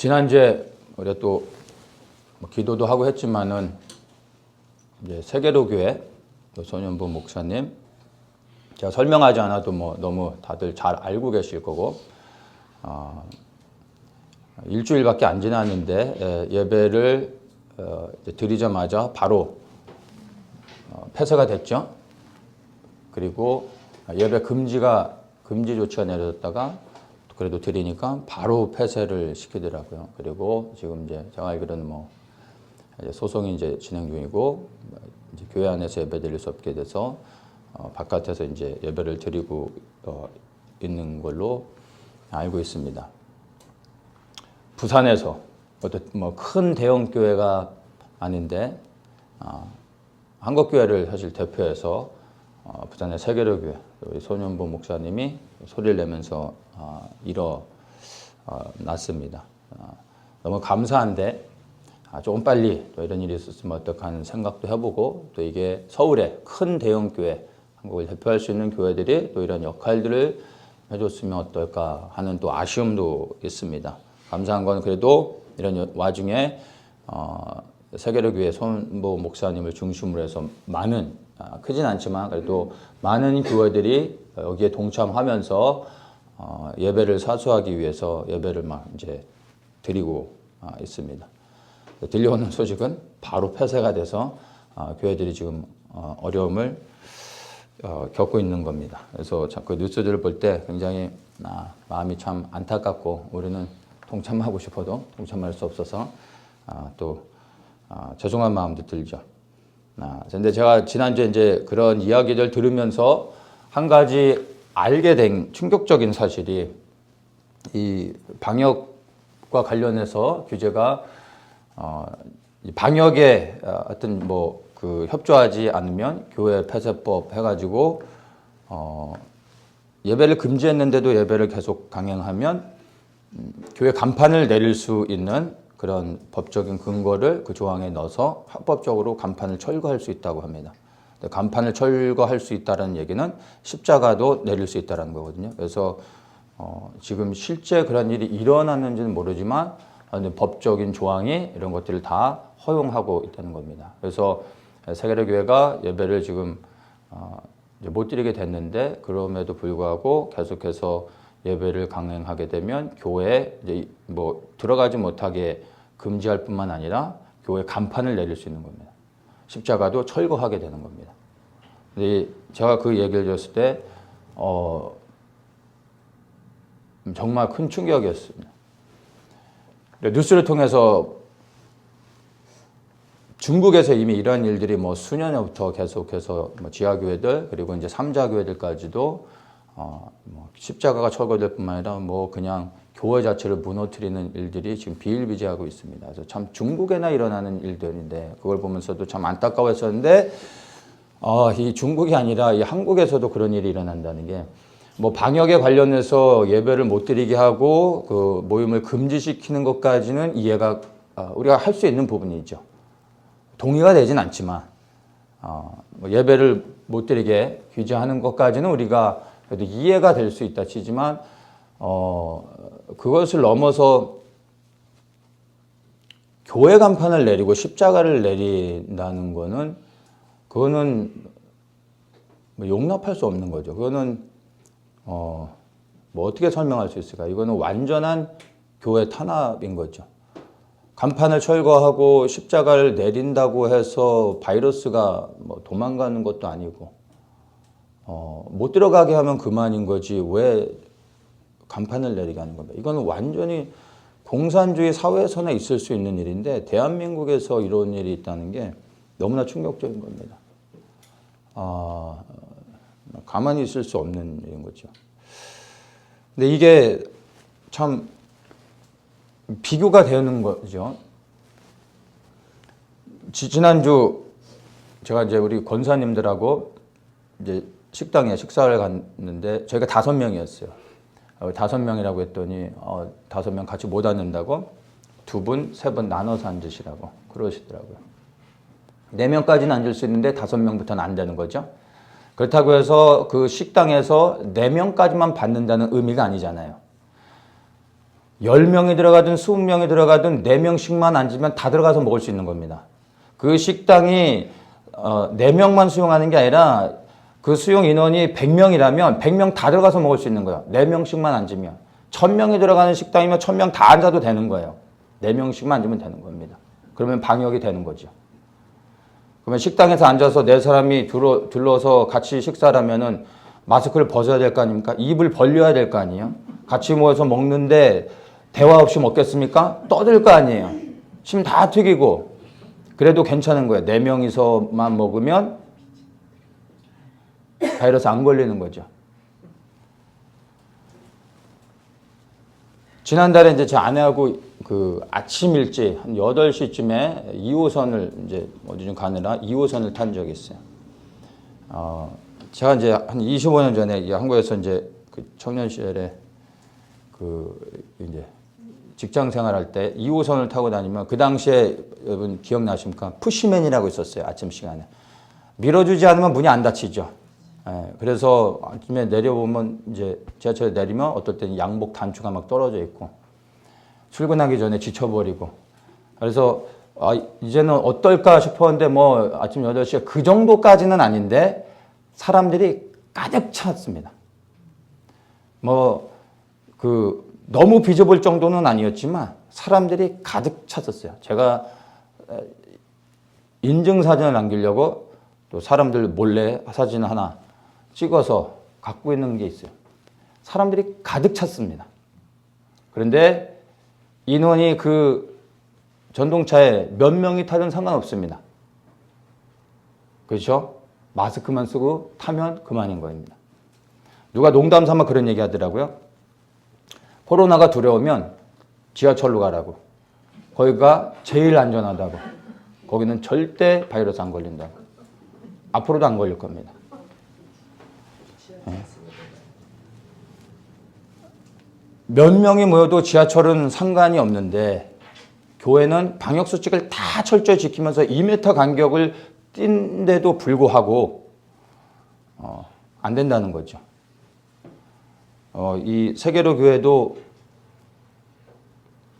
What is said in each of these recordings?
지난주에 우리가 또 기도도 하고 했지만은 이제 세계로교회 손현보 목사님, 제가 설명하지 않아도 너무 다들 잘 알고 계실 거고, 일주일밖에 안 지났는데 예배를 드리자마자 바로 폐쇄가 됐죠. 그리고 예배 금지 조치가 내려졌다가 그래도 드리니까 바로 폐쇄를 시키더라고요. 그리고 지금 이제 제가 알기로는 이제 소송이 이제 진행 중이고, 이제 교회 안에서 예배 드릴 수 없게 돼서 바깥에서 이제 예배를 드리고 있는 걸로 알고 있습니다. 부산에서 큰 대형 교회가 아닌데 한국교회를 사실 대표해서 부산의 세계로교회 우리 손현보 목사님이 소리를 내면서 일어났습니다. 너무 감사한데 조금 빨리 또 이런 일이 있었으면 어떡하 하는 생각도 해보고, 또 이게 서울의 큰 대형 교회, 한국을 대표할 수 있는 교회들이 또 이런 역할들을 해줬으면 어떨까 하는 또 아쉬움도 있습니다. 감사한 건 그래도 이런 와중에 세계로교회 손현보 목사님을 중심으로 해서 많은, 크진 않지만 그래도 많은 교회들이 여기에 동참하면서 예배를 사수하기 위해서 예배를 이제 드리고 있습니다. 들려오는 소식은 바로 폐쇄가 돼서 교회들이 지금 어려움을 겪고 있는 겁니다. 그래서 자꾸 뉴스들을 볼 때 굉장히 마음이 참 안타깝고, 우리는 동참하고 싶어도 동참할 수 없어서 또 죄송한 마음도 들죠. 근데 제가 지난주에 이제 그런 이야기를 들으면서 한 가지 알게 된 충격적인 사실이, 이 방역과 관련해서 규제가 방역에 하여튼 협조하지 않으면 교회 폐쇄법 해가지고 예배를 금지했는데도 예배를 계속 강행하면 교회 간판을 내릴 수 있는 그런 법적인 근거를 그 조항에 넣어서 합법적으로 간판을 철거할 수 있다고 합니다. 간판을 철거할 수 있다는 얘기는 십자가도 내릴 수 있다는 거거든요. 그래서 지금 실제 그런 일이 일어났는지는 모르지만 법적인 조항이 이런 것들을 다 허용하고 있다는 겁니다. 그래서 세계로교회가 예배를 지금 이제 못 드리게 됐는데, 그럼에도 불구하고 계속해서 예배를 강행하게 되면 교회에 이제 들어가지 못하게 금지할 뿐만 아니라 교회 간판을 내릴 수 있는 겁니다. 십자가도 철거하게 되는 겁니다. 근데 제가 그 얘기를 들었을 때 정말 큰 충격이었습니다. 뉴스를 통해서 중국에서 이미 이러한 일들이 수년부터 계속해서 지하교회들, 그리고 이제 3자 교회들까지도 십자가가 철거될 뿐만 아니라 그냥 교회 자체를 무너뜨리는 일들이 지금 비일비재하고 있습니다. 그래서 참 중국에나 일어나는 일들인데, 그걸 보면서도 참 안타까웠었는데, 이 중국이 아니라 이 한국에서도 그런 일이 일어난다는 게, 방역에 관련해서 예배를 못 드리게 하고 그 모임을 금지시키는 것까지는 이해가 우리가 할 수 있는 부분이죠. 동의가 되진 않지만 예배를 못 드리게 규제하는 것까지는 우리가 그래도 이해가 될 수 있다 치지만, 그것을 넘어서 교회 간판을 내리고 십자가를 내린다는 거는, 그거는 용납할 수 없는 거죠. 그거는 어떻게 설명할 수 있을까? 이거는 완전한 교회 탄압인 거죠. 간판을 철거하고 십자가를 내린다고 해서 바이러스가 도망가는 것도 아니고, 못 들어가게 하면 그만인 거지 왜 간판을 내리게 하는 겁니다. 이거는 완전히 공산주의 사회에서나 있을 수 있는 일인데, 대한민국에서 이런 일이 있다는 게 너무나 충격적인 겁니다. 가만히 있을 수 없는 일인 거죠. 근데 이게 참 비교가 되는 거죠. 지난주 제가 이제 우리 권사님들하고 이제 식당에 식사를 갔는데, 저희가 5명이었어요. 5명이라고 했더니 5명 같이 못 앉는다고 2분, 3분 나눠서 앉으시라고 그러시더라고요. 4명까지는 앉을 수 있는데 5명부터는 안 되는 거죠. 그렇다고 해서 그 식당에서 4명까지만 받는다는 의미가 아니잖아요. 10명이 들어가든 20명이 들어가든 4명씩만 앉으면 다 들어가서 먹을 수 있는 겁니다. 그 식당이 4명만 수용하는 게 아니라 그 수용 인원이 100명이라면 100명 다 들어가서 먹을 수 있는 거예요. 4명씩만 앉으면. 1000명이 들어가는 식당이면 1000명 다 앉아도 되는 거예요. 4명씩만 앉으면 되는 겁니다. 그러면 방역이 되는 거죠. 그러면 식당에서 앉아서 4사람이 둘러서 같이 식사를 하면은 마스크를 벗어야 될 거 아닙니까? 입을 벌려야 될 거 아니에요? 같이 모여서 먹는데 대화 없이 먹겠습니까? 떠들 거 아니에요? 침 다 튀기고. 그래도 괜찮은 거예요. 4명이서만 먹으면 바이러스 안 걸리는 거죠. 지난달에 이제 제 아내하고 그 아침 일찍 한 8시쯤에 2호선을 이제 어디 좀 가느라 2호선을 탄 적이 있어요. 제가 이제 한 25년 전에 한국에서 이제 그 청년 시절에 그 이제 직장 생활할 때 2호선을 타고 다니면 그 당시에 여러분 기억나십니까? 푸시맨이라고 있었어요. 아침 시간에. 밀어주지 않으면 문이 안 닫히죠. 예, 그래서 아침에 내려보면 이제 지하철에 내리면 어떨 때는 양복 단추가 막 떨어져 있고 출근하기 전에 지쳐버리고 그래서 이제는 어떨까 싶었는데 뭐 아침 8시에 그 정도까지는 아닌데 사람들이 가득 찼습니다. 뭐 그 너무 비좁을 정도는 아니었지만 사람들이 가득 찼었어요. 제가 인증사진을 남기려고 또 사람들 몰래 사진 하나 찍어서 갖고 있는 게 있어요. 사람들이 가득 찼습니다. 그런데 인원이 그 전동차에 몇 명이 타든 상관없습니다. 그렇죠? 마스크만 쓰고 타면 그만인 겁니다. 누가 농담 삼아 그런 얘기 하더라고요. 코로나가 두려우면 지하철로 가라고. 거기가 제일 안전하다고. 거기는 절대 바이러스 안 걸린다고. 앞으로도 안 걸릴 겁니다. 네. 몇 명이 모여도 지하철은 상관이 없는데 교회는 방역수칙을 다 철저히 지키면서 2m 간격을 띈데도 불구하고 안 된다는 거죠. 이 세계로 교회도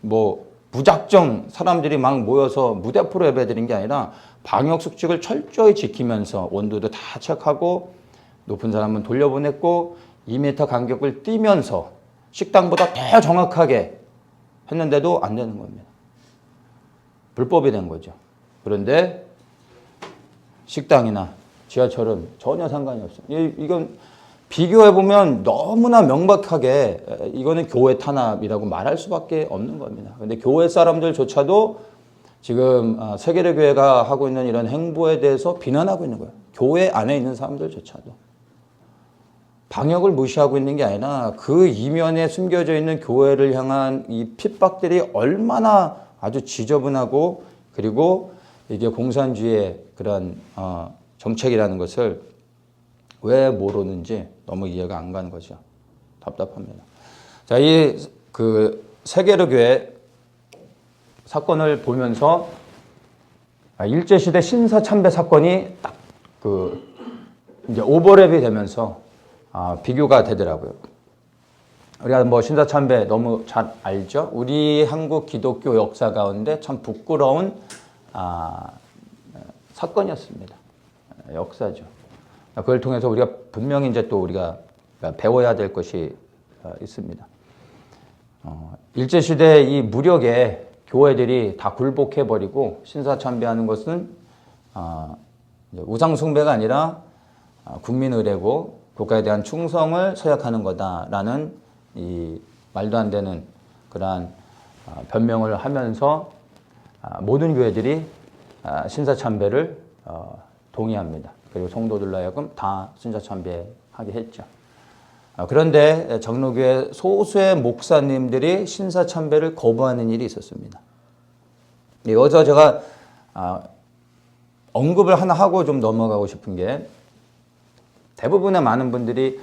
뭐 무작정 사람들이 막 모여서 무대 앞으로 예배드린 게 아니라 방역수칙을 철저히 지키면서 온도도 다 체크하고 높은 사람은 돌려보냈고 2m 간격을 띄면서 식당보다 더 정확하게 했는데도 안 되는 겁니다. 불법이 된 거죠. 그런데 식당이나 지하철은 전혀 상관이 없어요. 이건 비교해보면 너무나 명백하게 이거는 교회 탄압이라고 말할 수밖에 없는 겁니다. 그런데 교회 사람들조차도 지금 세계의 교회가 하고 있는 이런 행보에 대해서 비난하고 있는 거예요. 교회 안에 있는 사람들조차도. 방역을 무시하고 있는 게 아니라 그 이면에 숨겨져 있는 교회를 향한 이 핍박들이 얼마나 아주 지저분하고 그리고 이게 공산주의의 그런 정책이라는 것을 왜 모르는지 너무 이해가 안 가는 거죠. 답답합니다. 자, 이 그 세계로 교회 사건을 보면서 일제시대 신사참배 사건이 딱 그 이제 오버랩이 되면서 비교가 되더라고요. 우리가 뭐 신사참배 너무 잘 알죠? 우리 한국 기독교 역사 가운데 참 부끄러운 사건이었습니다. 역사죠. 그걸 통해서 우리가 분명히 이제 또 우리가 배워야 될 것이 있습니다. 일제시대 이 무력에 교회들이 다 굴복해버리고 신사참배하는 것은 우상숭배가 아니라 국민의례고 국가에 대한 충성을 서약하는 거다라는 이 말도 안 되는 그러한 변명을 하면서 모든 교회들이 신사참배를 동의합니다. 그리고 성도들로 하여금 다 신사참배하게 했죠. 그런데 장로교회 소수의 목사님들이 신사참배를 거부하는 일이 있었습니다. 여기서 제가 언급을 하나 하고 좀 넘어가고 싶은 게 대부분의 많은 분들이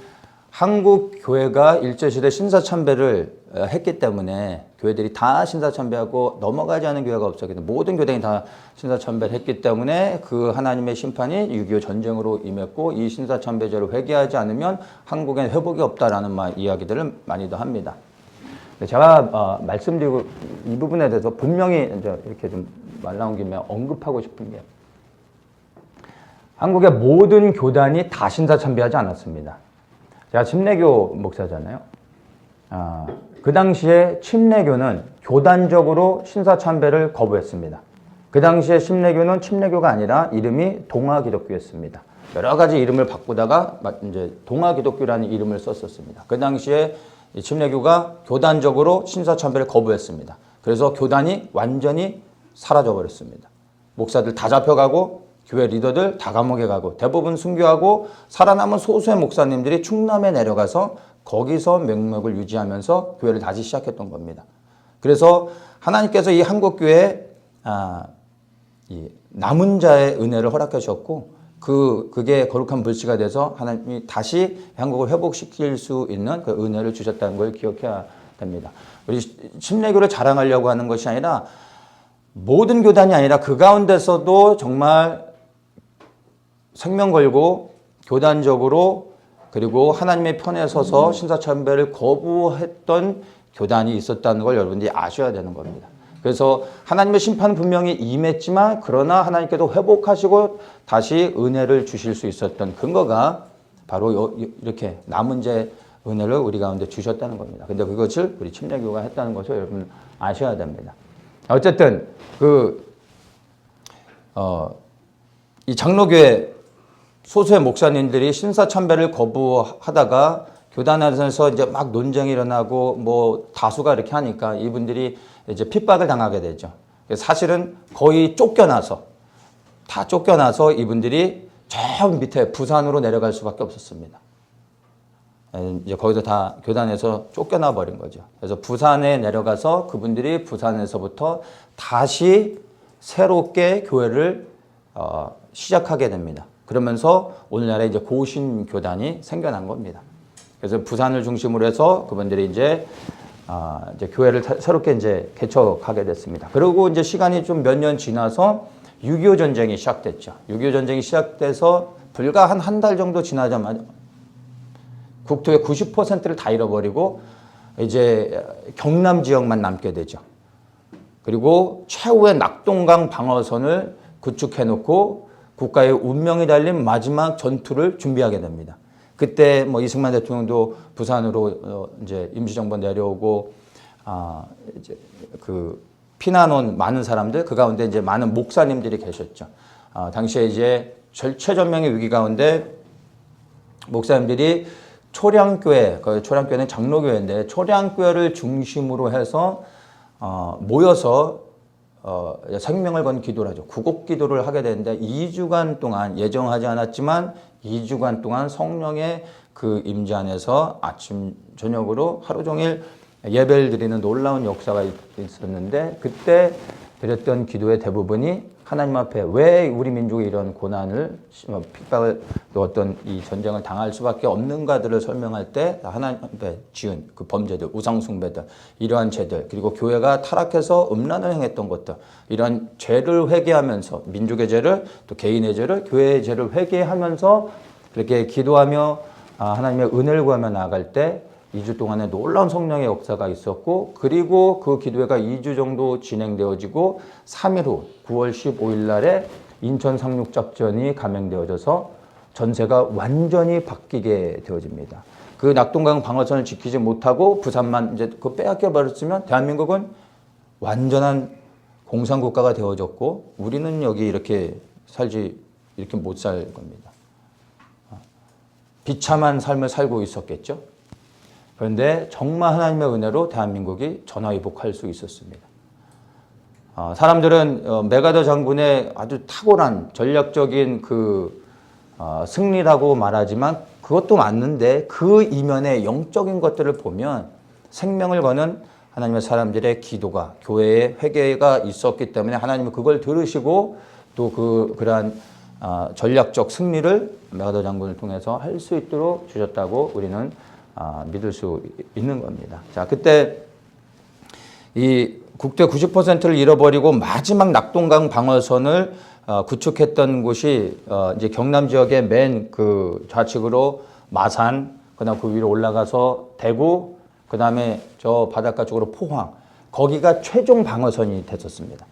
한국 교회가 일제시대 신사참배를 했기 때문에 교회들이 다 신사참배하고 넘어가지 않은 교회가 없었기 때문에 모든 교단이 다 신사참배를 했기 때문에 그 하나님의 심판이 6.25 전쟁으로 임했고 이 신사참배죄를 회개하지 않으면 한국엔 회복이 없다라는 이야기들을 많이도 합니다. 제가 말씀드리고 이 부분에 대해서 분명히 이제 이렇게 좀 말 나온 김에 언급하고 싶은 게 한국의 모든 교단이 다 신사참배하지 않았습니다. 제가 침례교 목사잖아요. 그 당시에 침례교는 교단적으로 신사참배를 거부했습니다. 그 당시에 침례교는 침례교가 아니라 이름이 동아기독교였습니다. 여러 가지 이름을 바꾸다가 이제 동아기독교라는 이름을 썼었습니다. 그 당시에 침례교가 교단적으로 신사참배를 거부했습니다. 그래서 교단이 완전히 사라져버렸습니다. 목사들 다 잡혀가고 교회 리더들 다 감옥에 가고 대부분 순교하고 살아남은 소수의 목사님들이 충남에 내려가서 거기서 명맥을 유지하면서 교회를 다시 시작했던 겁니다. 그래서 하나님께서 이 한국교회에 이 남은 자의 은혜를 허락해 주셨고 그게 거룩한 불씨가 돼서 하나님이 다시 한국을 회복시킬 수 있는 그 은혜를 주셨다는 걸 기억해야 됩니다. 우리 침례교를 자랑하려고 하는 것이 아니라 모든 교단이 아니라 그 가운데서도 정말 생명 걸고 교단적으로 그리고 하나님의 편에 서서 신사참배를 거부했던 교단이 있었다는 걸 여러분들이 아셔야 되는 겁니다. 그래서 하나님의 심판은 분명히 임했지만 그러나 하나님께서 회복하시고 다시 은혜를 주실 수 있었던 근거가 바로 이렇게 남은 자의 은혜를 우리 가운데 주셨다는 겁니다. 근데 그것을 우리 침례교가 했다는 것을 여러분 아셔야 됩니다. 어쨌든 이 장로교회 소수의 목사님들이 신사참배를 거부하다가 교단 안에서 이제 막 논쟁이 일어나고 뭐 다수가 이렇게 하니까 이분들이 이제 핍박을 당하게 되죠. 사실은 거의 다 쫓겨나서 이분들이 저 밑에 부산으로 내려갈 수밖에 없었습니다. 이제 거기서 다 교단에서 쫓겨나 버린 거죠. 그래서 부산에 내려가서 그분들이 부산에서부터 다시 새롭게 교회를 시작하게 됩니다. 그러면서 오늘날에 이제 고신교단이 생겨난 겁니다. 그래서 부산을 중심으로 해서 그분들이 이제 교회를 새롭게 이제 개척하게 됐습니다. 그리고 이제 시간이 좀 몇 년 지나서 6.25 전쟁이 시작됐죠. 6.25 전쟁이 시작돼서 불과 한 달 정도 지나자마자 국토의 90%를 다 잃어버리고 이제 경남 지역만 남게 되죠. 그리고 최후의 낙동강 방어선을 구축해놓고 국가의 운명이 달린 마지막 전투를 준비하게 됩니다. 그때 뭐 이승만 대통령도 부산으로 이제 임시정부 내려오고 이제 그 피난 온 많은 사람들 그 가운데 이제 많은 목사님들이 계셨죠. 당시에 이제 최전명의 위기 가운데 목사님들이 초량교회, 그 초량교회는 장로교회인데 초량교회를 중심으로 해서 모여서 생명을 건 기도를 하죠. 구곡 기도를 하게 되는데 2주간 동안 예정하지 않았지만 2주간 동안 성령의 그 임재 안에서 아침 저녁으로 하루 종일 예배를 드리는 놀라운 역사가 있었는데 그때 드렸던 기도의 대부분이 하나님 앞에 왜 우리 민족이 이런 고난을 핍박을 어떤 이 전쟁을 당할 수밖에 없는가들을 설명할 때 하나님 앞에 지은 그 범죄들 우상 숭배들 이러한 죄들 그리고 교회가 타락해서 음란을 행했던 것들 이러한 죄를 회개하면서 민족의 죄를 또 개인의 죄를 교회의 죄를 회개하면서 그렇게 기도하며 하나님의 은혜를 구하며 나아갈 때 2주 동안에 놀라운 성령의 역사가 있었고 그리고 그 기도회가 2주 정도 진행되어지고 3일 후 9월 15일 날에 인천 상륙작전이 감행되어져서 전세가 완전히 바뀌게 되어집니다. 그 낙동강 방어선을 지키지 못하고 부산만 이제 그 빼앗겨 버렸으면 대한민국은 완전한 공산국가가 되어졌고 우리는 여기 이렇게 못 살 겁니다. 비참한 삶을 살고 있었겠죠. 그런데 정말 하나님의 은혜로 대한민국이 전화위복할 수 있었습니다. 사람들은 메가더 장군의 아주 탁월한 전략적인 그 승리라고 말하지만 그것도 맞는데 그 이면의 영적인 것들을 보면 생명을 거는 하나님의 사람들의 기도가 교회의 회개가 있었기 때문에 하나님은 그걸 들으시고 또 그러한 전략적 승리를 메가더 장군을 통해서 할 수 있도록 주셨다고 우리는 믿을 수 있는 겁니다. 자, 그때 이 국토 90%를 잃어버리고 마지막 낙동강 방어선을 구축했던 곳이 이제 경남 지역의 맨 그 좌측으로 마산, 그다음 그 위로 올라가서 대구, 그 다음에 저 바닷가 쪽으로 포항, 거기가 최종 방어선이 됐었습니다.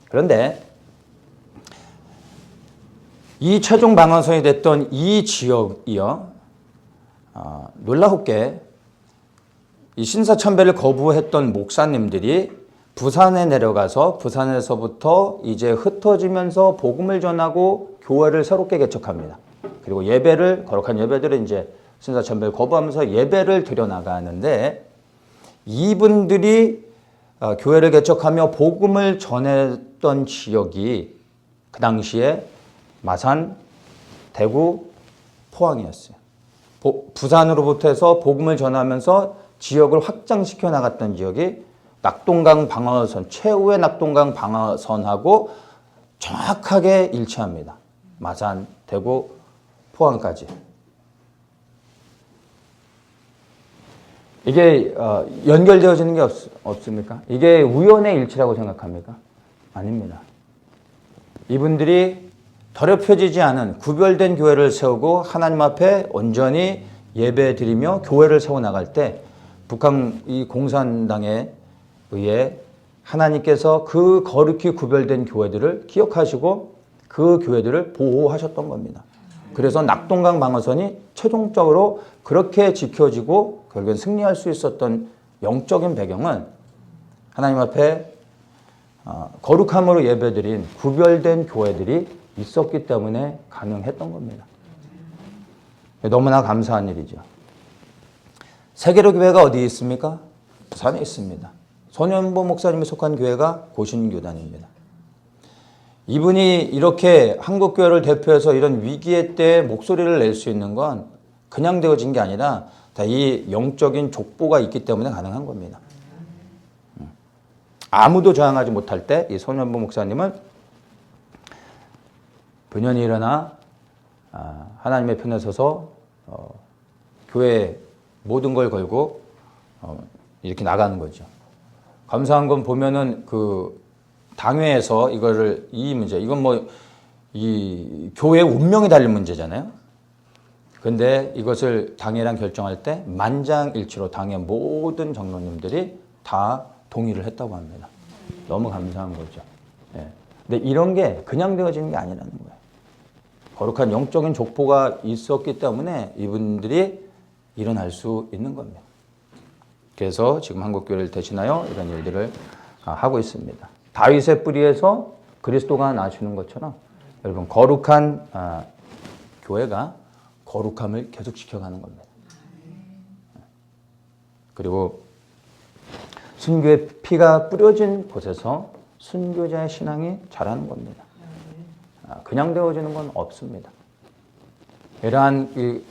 그런데 이 최종 방어선이 됐던 이 지역이요, 놀라웠게 이 신사참배를 거부했던 목사님들이 부산에 내려가서 부산에서부터 이제 흩어지면서 복음을 전하고 교회를 새롭게 개척합니다. 그리고 예배를, 거룩한 예배들을 이제 신사참배를 거부하면서 예배를 드려나가는데, 이분들이 교회를 개척하며 복음을 전했던 지역이 그 당시에 마산, 대구, 포항이었어요. 부산으로부터 해서 복음을 전하면서 지역을 확장시켜 나갔던 지역이 낙동강 방어선, 최후의 낙동강 방어선하고 정확하게 일치합니다. 마산, 대구, 포항까지. 이게 연결되어지는 게 없습니까? 이게 우연의 일치라고 생각합니까? 아닙니다. 이분들이 더럽혀지지 않은 구별된 교회를 세우고 하나님 앞에 온전히 예배 드리며 교회를 세워나갈 때 북한 이 공산당에 의해 하나님께서 그 거룩히 구별된 교회들을 기억하시고 그 교회들을 보호하셨던 겁니다. 그래서 낙동강 방어선이 최종적으로 그렇게 지켜지고 결국엔 승리할 수 있었던 영적인 배경은 하나님 앞에 거룩함으로 예배드린 구별된 교회들이 있었기 때문에 가능했던 겁니다. 너무나 감사한 일이죠. 세계로 교회가 어디에 있습니까? 부산에 있습니다. 손현보 목사님이 속한 교회가 고신교단입니다. 이분이 이렇게 한국교회를 대표해서 이런 위기의 때에 목소리를 낼 수 있는 건 그냥 되어진 게 아니라 다 이 영적인 족보가 있기 때문에 가능한 겁니다. 아무도 저항하지 못할 때 이 손현보 목사님은 분연히 일어나 하나님의 편에 서서 교회 모든 걸 걸고 이렇게 나가는 거죠. 감사한 건 보면은 그 당회에서 이거를 이 문제, 이건 뭐 이 교회의 운명이 달린 문제잖아요. 근데 이것을 당회랑 결정할 때 만장일치로 당회 모든 장로님들이 다 동의를 했다고 합니다. 너무 감사한 거죠. 예. 근데 이런 게 그냥 되어지는 게 아니라는 거예요. 거룩한 영적인 족보가 있었기 때문에 이분들이 일어날 수 있는 겁니다. 그래서 지금 한국교회를 대신하여 이런 일들을 하고 있습니다. 다윗의 뿌리에서 그리스도가 나시는 것처럼 여러분 거룩한 교회가 거룩함을 계속 지켜가는 겁니다. 그리고 순교의 피가 뿌려진 곳에서 순교자의 신앙이 자라는 겁니다. 그냥 되어지는 건 없습니다. 이러한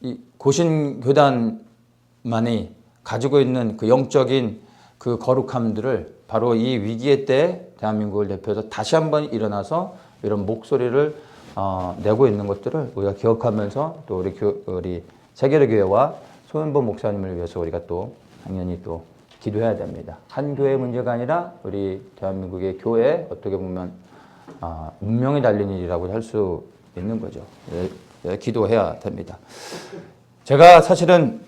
이 고신교단만이 가지고 있는 그 영적인 그 거룩함들을 바로 이 위기의 때 대한민국을 대표해서 다시 한번 일어나서 이런 목소리를 내고 있는 것들을 우리가 기억하면서 또 우리 세계로 교회와 손현보 목사님을 위해서 우리가 또 당연히 또 기도해야 됩니다. 한 교회의 문제가 아니라 우리 대한민국의 교회에 어떻게 보면 운명이 달린 일이라고 할 수 있는 거죠. 기도해야 됩니다. 제가 사실은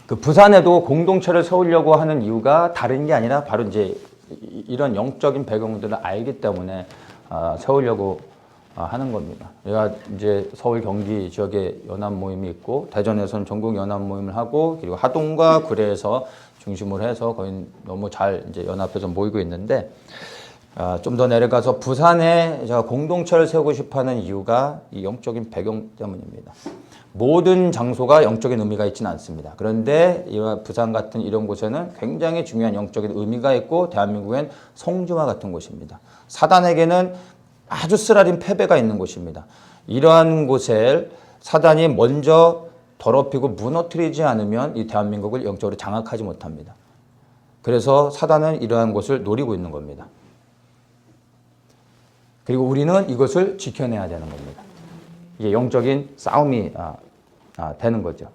그 부산에도 공동체를 세우려고 하는 이유가 다른 게 아니라 바로 이제 이런 영적인 배경들을 알기 때문에 세우려고 하는 겁니다. 제가 이제 서울 경기 지역에 연합 모임이 있고 대전에서는 전국 연합 모임을 하고 그리고 하동과 구례에서 중심으로 해서 거의 너무 잘 이제 연합해서 모이고 있는데 좀 더 내려가서 부산에 제가 공동체를 세우고 싶어하는 이유가 이 영적인 배경 때문입니다. 모든 장소가 영적인 의미가 있지는 않습니다. 그런데 부산 같은 이런 곳에는 굉장히 중요한 영적인 의미가 있고 대한민국엔 성지와 같은 곳입니다. 사단에게는 아주 쓰라린 패배가 있는 곳입니다. 이러한 곳에 사단이 먼저 더럽히고 무너뜨리지 않으면 이 대한민국을 영적으로 장악하지 못합니다. 그래서 사단은 이러한 곳을 노리고 있는 겁니다. 그리고 우리는 이것을 지켜내야 되는 겁니다. 이게 영적인 싸움이 되는 거죠.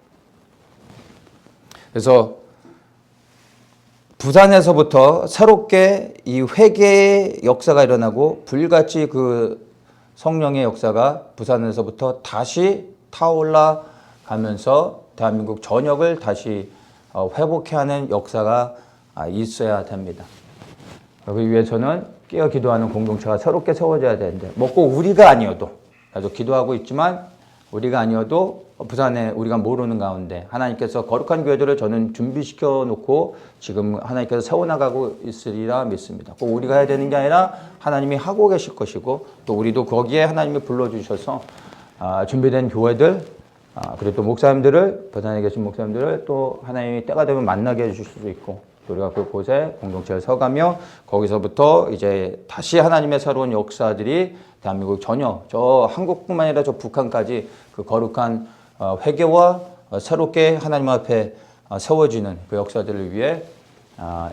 그래서 부산에서부터 새롭게 이 회개의 역사가 일어나고 불같이 그 성령의 역사가 부산에서부터 다시 타올라 가면서 대한민국 전역을 다시 회복해야 하는 역사가 있어야 됩니다. 그러기 위해서는 깨어 기도하는 공동체가 새롭게 세워져야 되는데 꼭 우리가 아니어도 나도 기도하고 있지만 우리가 아니어도 부산에 우리가 모르는 가운데 하나님께서 거룩한 교회들을 저는 준비시켜 놓고 지금 하나님께서 세워나가고 있으리라 믿습니다. 꼭 우리가 해야 되는 게 아니라 하나님이 하고 계실 것이고 또 우리도 거기에 하나님이 불러주셔서 준비된 교회들 그리고 또 목사님들을 부산에 계신 목사님들을 또 하나님이 때가 되면 만나게 해주실 수도 있고 또 우리가 그곳에 공동체를 서가며 거기서부터 이제 다시 하나님의 새로운 역사들이 대한민국 전혀 저 한국뿐만 아니라 저 북한까지 그 거룩한 회개와 새롭게 하나님 앞에 세워지는 그 역사들을 위해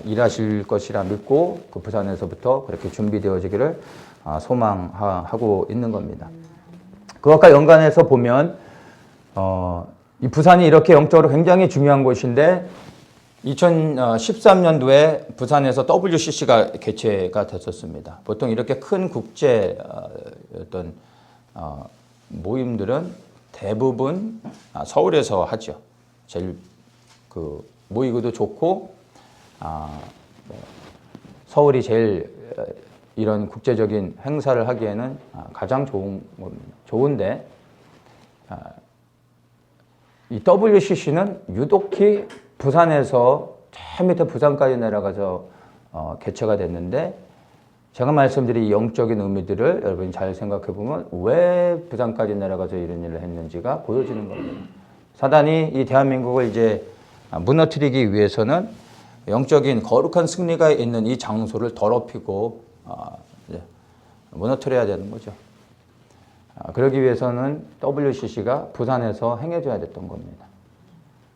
일하실 것이라 믿고 그 부산에서부터 그렇게 준비되어지기를 소망하고 있는 겁니다. 그것과 연관해서 보면 이 부산이 이렇게 영적으로 굉장히 중요한 곳인데 2013년도에 부산에서 WCC가 개최가 됐었습니다. 보통 이렇게 큰 국제 어떤 모임들은 대부분 서울에서 하죠. 제일 그 모이기도 좋고 서울이 제일 이런 국제적인 행사를 하기에는 가장 좋은데 이 WCC는 유독히 부산에서 저 밑에 부산까지 내려가서 개최가 됐는데 제가 말씀드린 이 영적인 의미들을 여러분이 잘 생각해 보면 왜 부산까지 내려가서 이런 일을 했는지가 보여지는 겁니다. 사단이 이 대한민국을 이제 무너뜨리기 위해서는 영적인 거룩한 승리가 있는 이 장소를 더럽히고 무너뜨려야 되는 거죠. 그러기 위해서는 WCC가 부산에서 행해져야 됐던 겁니다.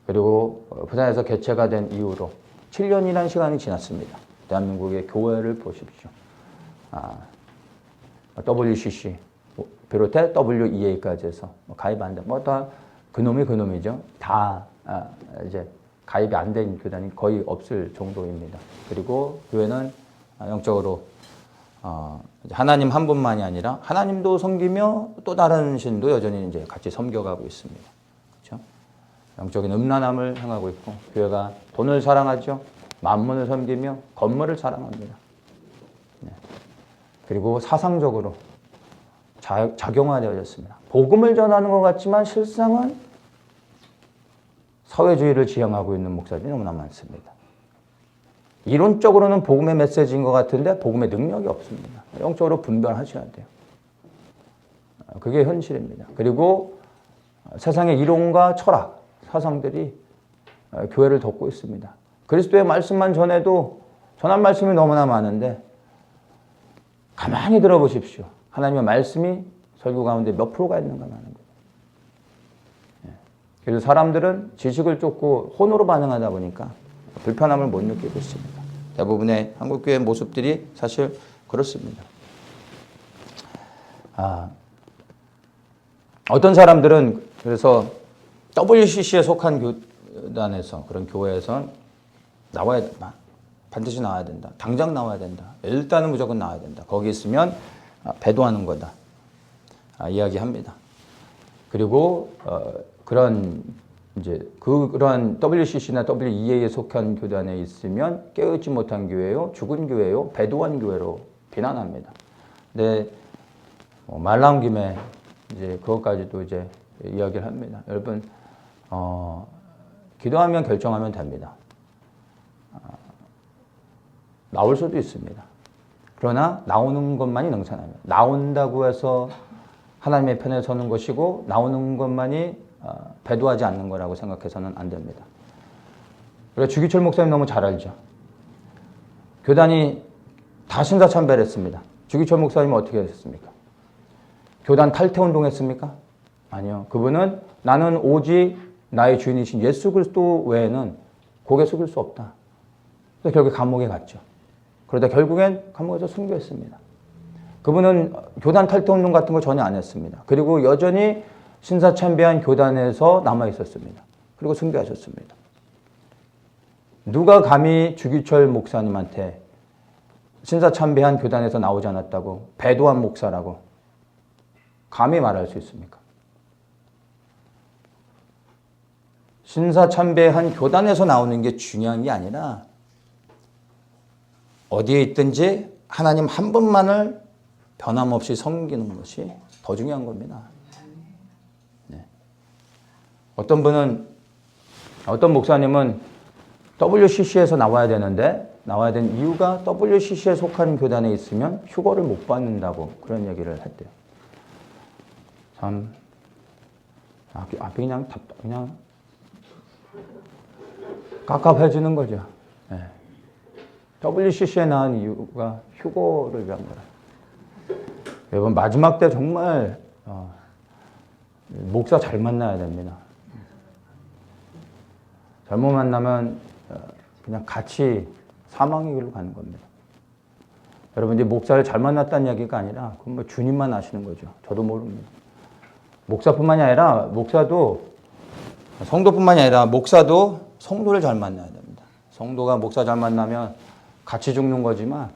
그리고 부산에서 개최가 된 이후로 7년이라는 시간이 지났습니다. 대한민국의 교회를 보십시오. WCC 비롯해 WEA까지 해서 가입 안 된, 다 그놈이죠. 다 이제 가입이 안 된 교단이 거의 없을 정도입니다. 그리고 교회는 영적으로 하나님 한 분만이 아니라 하나님도 섬기며 또 다른 신도 여전히 이제 같이 섬겨가고 있습니다. 그렇죠? 영적인 음란함을 행하고 있고 교회가 돈을 사랑하죠. 만문을 섬기며 건물을 사랑합니다. 네. 그리고 사상적으로 작용화되어졌습니다. 복음을 전하는 것 같지만 실상은 사회주의를 지향하고 있는 목사들이 너무나 많습니다. 이론적으로는 복음의 메시지인 것 같은데 복음의 능력이 없습니다. 영적으로 분별하셔야 돼요. 그게 현실입니다. 그리고 세상의 이론과 철학, 사상들이 교회를 덮고 있습니다. 그리스도의 말씀만 전해도 전한 말씀이 너무나 많은데 가만히 들어보십시오. 하나님의 말씀이 설교 가운데 몇 프로가 있는가 하는 거예요. 그래서 사람들은 지식을 쫓고 혼으로 반응하다 보니까 불편함을 못 느끼고 있습니다. 대부분의 한국교회 모습들이 사실 그렇습니다. 어떤 사람들은 그래서 WCC에 속한 교단에서 그런 교회에서 나와야 된다. 반드시 나와야 된다. 당장 나와야 된다. 일단은 무조건 나와야 된다. 거기 있으면 배도하는 거다. 이야기합니다. 그리고 그런 WCC나 WEA에 속한 교단에 있으면 깨어있지 못한 교회요, 죽은 교회요, 배도한 교회로 비난합니다. 근데 말 나온 김에 이제 그것까지도 이제 이야기를 합니다. 여러분, 기도하면 결정하면 됩니다. 나올 수도 있습니다. 그러나 나오는 것만이 능사합니다. 나온다고 해서 하나님의 편에 서는 것이고 나오는 것만이 배도하지 않는 거라고 생각해서는 안 됩니다. 우리가 주기철 목사님 너무 잘 알죠. 교단이 다 신사참배를 했습니다. 주기철 목사님은 어떻게 하셨습니까? 교단 탈퇴운동 했습니까? 아니요. 그분은 나는 오직 나의 주인이신 예수 그리스도 외에는 고개 숙일 수 없다. 그래서 결국 감옥에 갔죠. 그러다 결국엔 감옥에서 순교했습니다. 그분은 교단 탈퇴운동 같은 거 전혀 안 했습니다. 그리고 여전히 신사참배한 교단에서 남아 있었습니다. 그리고 순교하셨습니다. 누가 감히 주기철 목사님한테 신사참배한 교단에서 나오지 않았다고 배도한 목사라고 감히 말할 수 있습니까? 신사참배한 교단에서 나오는 게 중요한 게 아니라 어디에 있든지 하나님 한 분만을 변함없이 섬기는 것이 더 중요한 겁니다. 네. 어떤 목사님은 WCC에서 나와야 되는데 나와야 된 이유가 WCC에 속한 교단에 있으면 휴거를 못 받는다고 그런 얘기를 했대요. 참 앞에 그냥 깝깝해지는 거죠. 네. WCC에 나온 이유가 휴거를 위한 거라. 여러분 마지막 때 정말 목사 잘 만나야 됩니다. 잘못 만나면 그냥 같이 사망의 길로 가는 겁니다. 여러분 이제 목사를 잘 만났다는 얘기가 아니라 그건 뭐 주님만 아시는 거죠. 저도 모릅니다. 목사뿐만이 아니라 성도뿐만이 아니라 목사도 성도를 잘 만나야 됩니다. 성도가 목사 잘 만나면 같이 죽는 거지만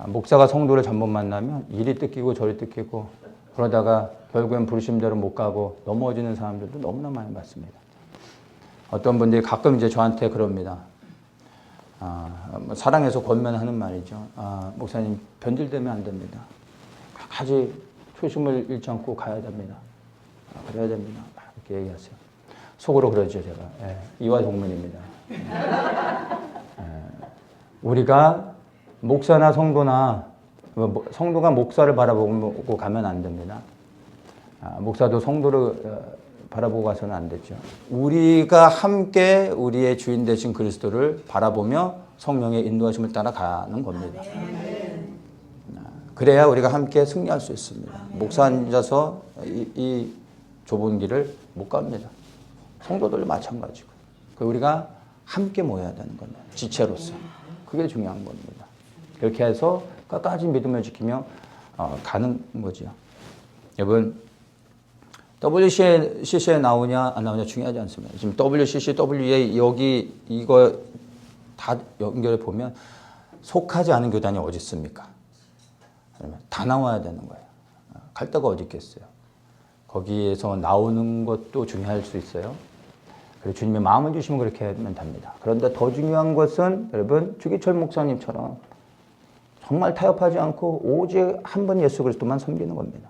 목사가 성도를 잘못 만나면 이리 뜯기고 저리 뜯기고 그러다가 결국엔 부르심대로 못 가고 넘어지는 사람들도 너무나 많이 봤습니다. 어떤 분들이 가끔 이제 저한테 그럽니다. 사랑해서 권면하는 말이죠. 목사님 변질되면 안 됩니다. 끝까지 초심을 잃지 않고 가야 됩니다. 그래야 됩니다. 이렇게 얘기하세요. 속으로 그러죠 제가. 예, 이와 동문입니다. 우리가 목사나 성도가 목사를 바라보고 가면 안 됩니다. 목사도 성도를 바라보고 가서는 안 되죠. 우리가 함께 우리의 주인 되신 그리스도를 바라보며 성령의 인도하심을 따라가는 겁니다. 그래야 우리가 함께 승리할 수 있습니다. 목사 앉아서 이 좁은 길을 못 갑니다. 성도들도 마찬가지고. 우리가 함께 모여야 되는 겁니다. 지체로서. 그게 중요한 겁니다. 그렇게 해서 끝까지 믿음을 지키며 가는 거죠. 여러분 WCC에 나오냐 안 나오냐 중요하지 않습니다. 지금 WCC, WA 여기 이거 다 연결해 보면 속하지 않은 교단이 어디 있습니까? 다 나와야 되는 거예요. 갈 데가 어디 있겠어요. 거기에서 나오는 것도 중요할 수 있어요. 그리고 주님의 마음을 주시면 그렇게 하면 됩니다. 그런데 더 중요한 것은 여러분 주기철 목사님처럼 정말 타협하지 않고 오직 한 분 예수 그리스도만 섬기는 겁니다.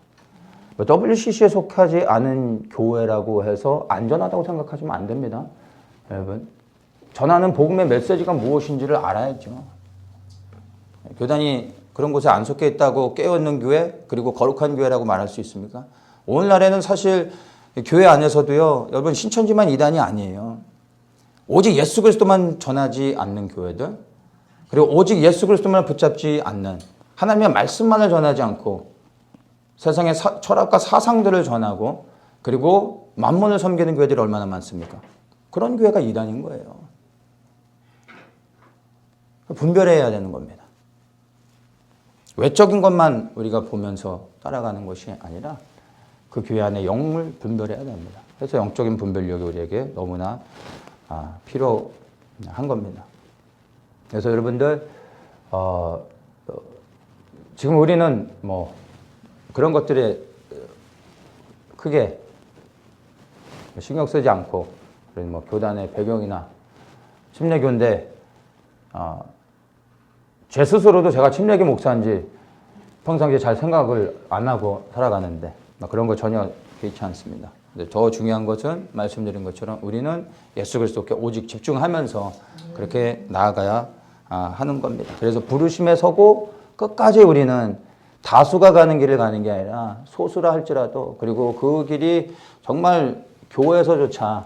WCC에 속하지 않은 교회라고 해서 안전하다고 생각하시면 안 됩니다. 여러분 전하는 복음의 메시지가 무엇인지를 알아야죠. 교단이 그런 곳에 안 속해 있다고 깨어있는 교회 그리고 거룩한 교회라고 말할 수 있습니까? 오늘날에는 사실 교회 안에서도요. 여러분 신천지만 이단이 아니에요. 오직 예수 그리스도만 전하지 않는 교회들 그리고 오직 예수 그리스도만 붙잡지 않는 하나님의 말씀만을 전하지 않고 세상의 철학과 사상들을 전하고 그리고 만몬을 섬기는 교회들이 얼마나 많습니까? 그런 교회가 이단인 거예요. 분별해야 되는 겁니다. 외적인 것만 우리가 보면서 따라가는 것이 아니라 그 교회 안에 영을 분별해야 됩니다. 그래서 영적인 분별력이 우리에게 너무나 필요한 겁니다. 그래서 여러분들 지금 우리는 뭐 그런 것들에 크게 신경 쓰지 않고 뭐 교단의 배경이나 침례교인데 제 스스로도 제가 침례교 목사인지 평상시에 잘 생각을 안 하고 살아가는데 그런 거 전혀 개의치 않습니다. 근데 더 중요한 것은 말씀드린 것처럼 우리는 예수 그리스도께 오직 집중하면서 그렇게 나아가야 하는 겁니다. 그래서 부르심에 서고 끝까지 우리는 다수가 가는 길을 가는 게 아니라 소수라 할지라도 그리고 그 길이 정말 교회에서조차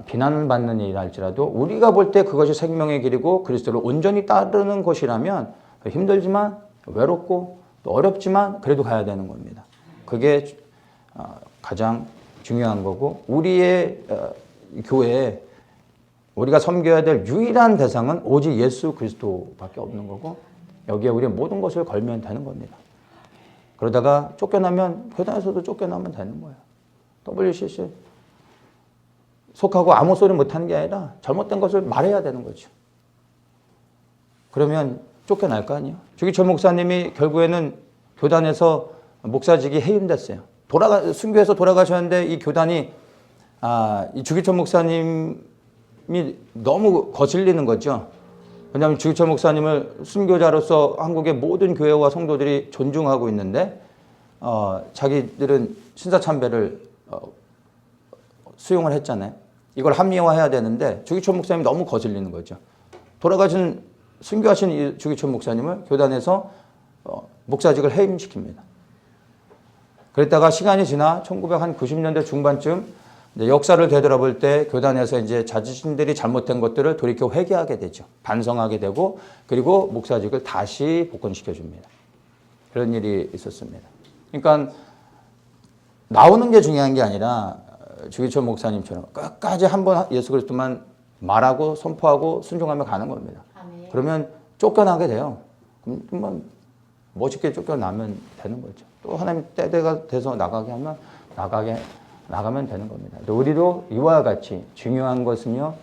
비난을 받는 일이라 할지라도 우리가 볼 때 그것이 생명의 길이고 그리스도를 온전히 따르는 것이라면 힘들지만 외롭고 또 어렵지만 그래도 가야 되는 겁니다. 그게 가장 중요한 거고 우리의 교회에 우리가 섬겨야 될 유일한 대상은 오직 예수 그리스도밖에 없는 거고 여기에 우리의 모든 것을 걸면 되는 겁니다. 그러다가 쫓겨나면 교단에서도 쫓겨나면 되는 거예요. WCC 속하고 아무 소리 못하는 게 아니라 잘못된 것을 말해야 되는 거죠. 그러면 쫓겨날 거 아니에요. 주기철 목사님이 결국에는 교단에서 목사직이 해임됐어요. 순교해서 돌아가셨는데 이 교단이 이 주기철 목사님이 너무 거슬리는 거죠. 왜냐하면 주기철 목사님을 순교자로서 한국의 모든 교회와 성도들이 존중하고 있는데 자기들은 신사참배를 수용을 했잖아요. 이걸 합리화해야 되는데 주기철 목사님이 너무 거슬리는 거죠. 돌아가신 순교하신 이 주기철 목사님을 교단에서 목사직을 해임시킵니다. 그랬다가 시간이 지나 1990년대 중반쯤 이제 역사를 되돌아볼 때 교단에서 이제 자신들이 잘못된 것들을 돌이켜 회개하게 되죠. 반성하게 되고 그리고 목사직을 다시 복권시켜 줍니다. 그런 일이 있었습니다. 그러니까 나오는 게 중요한 게 아니라 주기철 목사님처럼 끝까지 한번 예수 그리스도만 말하고 선포하고 순종하며 가는 겁니다. 아멘. 그러면 쫓겨나게 돼요. 그럼 멋있게 쫓겨나면 되는 거죠. 또 하나님 때가 돼서 나가게 하면 나가면 되는 겁니다. 우리도 이와 같이 중요한 것은요,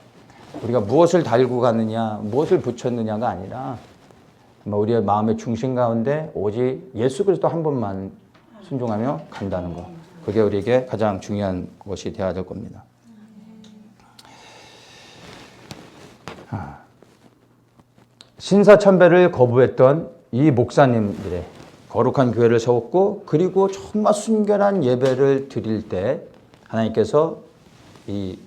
우리가 무엇을 달고 가느냐, 무엇을 붙였느냐가 아니라 우리의 마음의 중심 가운데 오직 예수 그리스도 한 번만 순종하며 간다는 것. 그게 우리에게 가장 중요한 것이 되어야 될 겁니다. 신사참배를 거부했던 이 목사님들의 거룩한 교회를 세웠고 그리고 정말 순결한 예배를 드릴 때 하나님께서 이